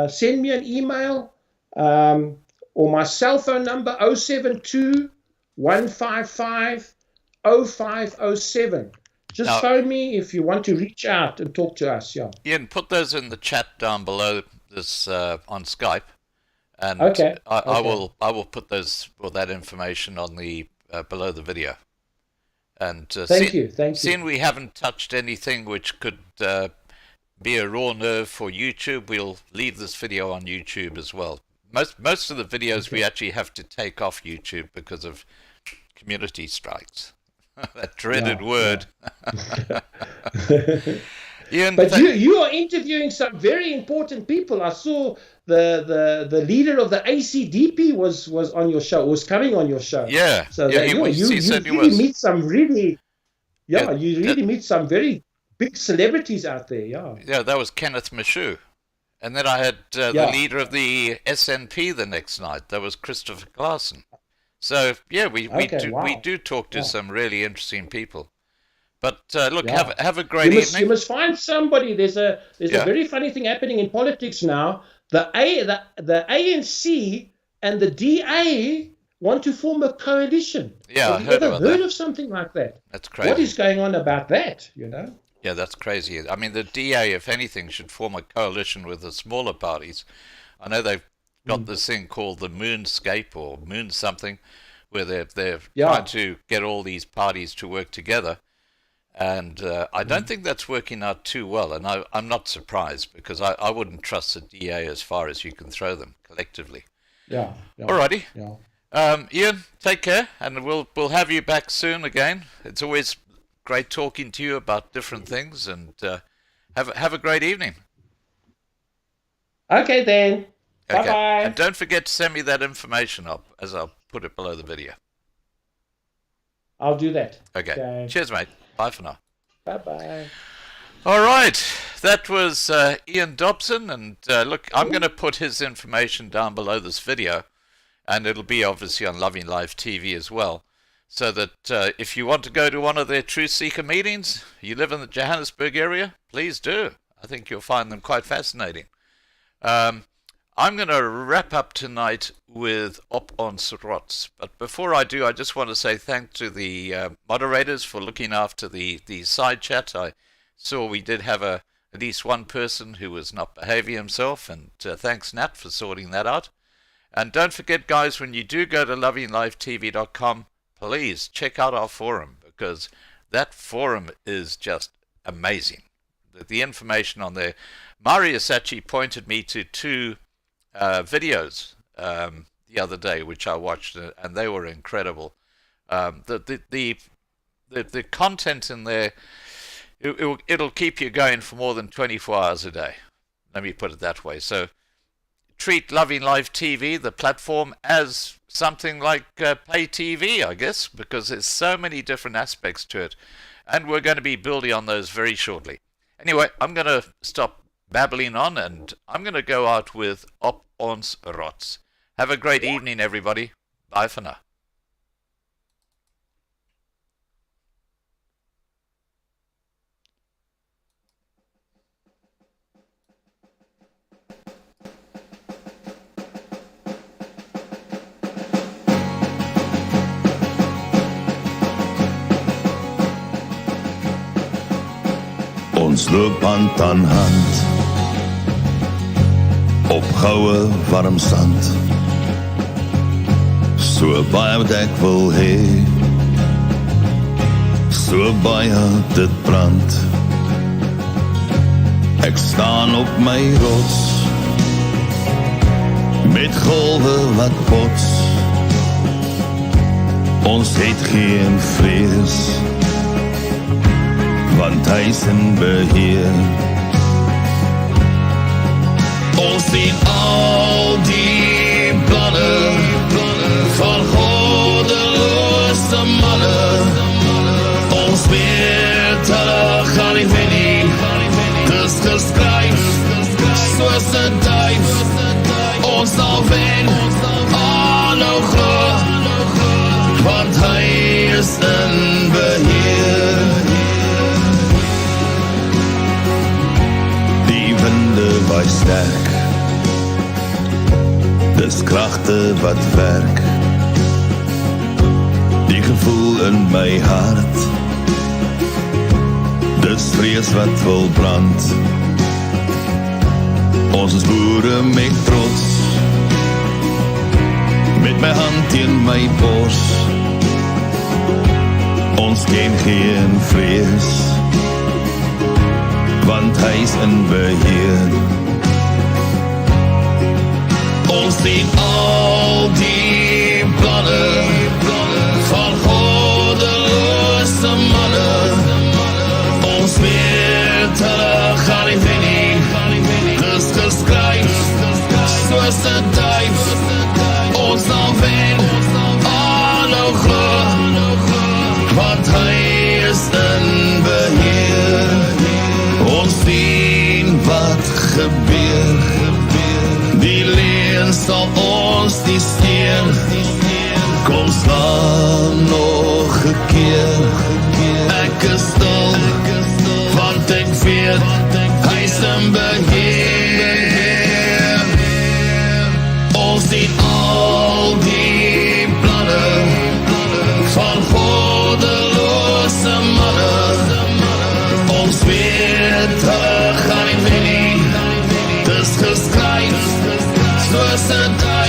Send me an email. Or my cell phone number 072-155-0507. Just phone me if you want to reach out and talk to us. Yeah. Ian, put those in the chat down below this on Skype, and I will put that information on the below the video. And thank you. Seeing we haven't touched anything which could be a raw nerve for YouTube, we'll leave this video on YouTube as well. Most of the videos we actually have to take off YouTube because of community strikes. That dreaded word. Ian, but you are interviewing some very important people. I saw the leader of the ACDP was on your show, was coming on your show. Yeah. So you really meet some really, you really meet some very big celebrities out there. Yeah. Yeah, that was Kenneth Michoud. And then I had the Yeah. leader of the SNP the next night. That was Christopher Claassen. So yeah, we wow. do talk to Yeah. some really interesting people. But look, Yeah. have a great You evening. must find somebody. There's a Yeah. very funny thing happening in politics now. The ANC and the DA want to form a coalition. Yeah, Have I you heard ever about heard that. of something like that? That's crazy. What is going on about that? Yeah, that's crazy. I mean, the DA, if anything, should form a coalition with the smaller parties. I know they've got this thing called the Moonscape or Moon something, where they're trying to get all these parties to work together. And I don't think that's working out too well. And I'm not surprised, because I wouldn't trust the DA as far as you can throw them collectively. Yeah. Alrighty. Yeah. Ian, take care, and we'll have you back soon again. It's always great talking to you about different things, and have a great evening. Okay then. Okay. Bye-bye. And don't forget to send me that information up, as I'll put it below the video. I'll do that. Okay. Cheers, mate. Bye for now. Bye-bye. All right. That was Ian Dobson. And look, I'm going to put his information down below this video. And it'll be obviously on Loving Life TV as well. So that if you want to go to one of their Truth Seeker meetings, you live in the Johannesburg area, please do. I think you'll find them quite fascinating. I'm going to wrap up tonight with Op Ons Rots. But before I do, I just want to say thanks to the moderators for looking after the side chat. I saw we did have at least one person who was not behaving himself, and thanks, Nat, for sorting that out. And don't forget, guys, when you do go to lovinglifetv.com, please check out our forum, because that forum is just amazing. The information on there. Marius actually pointed me to two videos the other day, which I watched, and they were incredible. The content in there, it'll keep you going for more than 24 hours a day. Let me put it that way. So treat Loving Life TV, the platform, as something like pay TV, I guess, because there's so many different aspects to it, and we're going to be building on those very shortly. Anyway, I'm going to stop babbling on, and I'm going to go out with Op Ons Rots. Have a great evening, everybody. Bye for now. Ons loop hand aan hand op goue warm sand, so baie wat ek wil hê, so baie dit brand. Ek staan op my rots met golwe wat bots. Ons het geen vrees, want hy is in beheer. Ons sien al die planne van goddeloze manne. Ons weet hulle gaan nie wen nie. Dis geskryf soos 'n duif. Ons sal wen, aanhou glo, want hy is in beheer. Waai sterk, dis kragte wat werk. Die gevoel in my hart, dis vrees wat wil brand. Ons is boere met trots, met my hand teen my bors. Ons ken geen vrees, want hy is in beheer. Ons sien al die planne van goddeloze manne. Ons weet hulle gaan nie wen nie. Dis geskryf soos 'n duif. Ons sal wen, aanhou glo, want hy is in beheer. Ons sien wat gebeur. just a die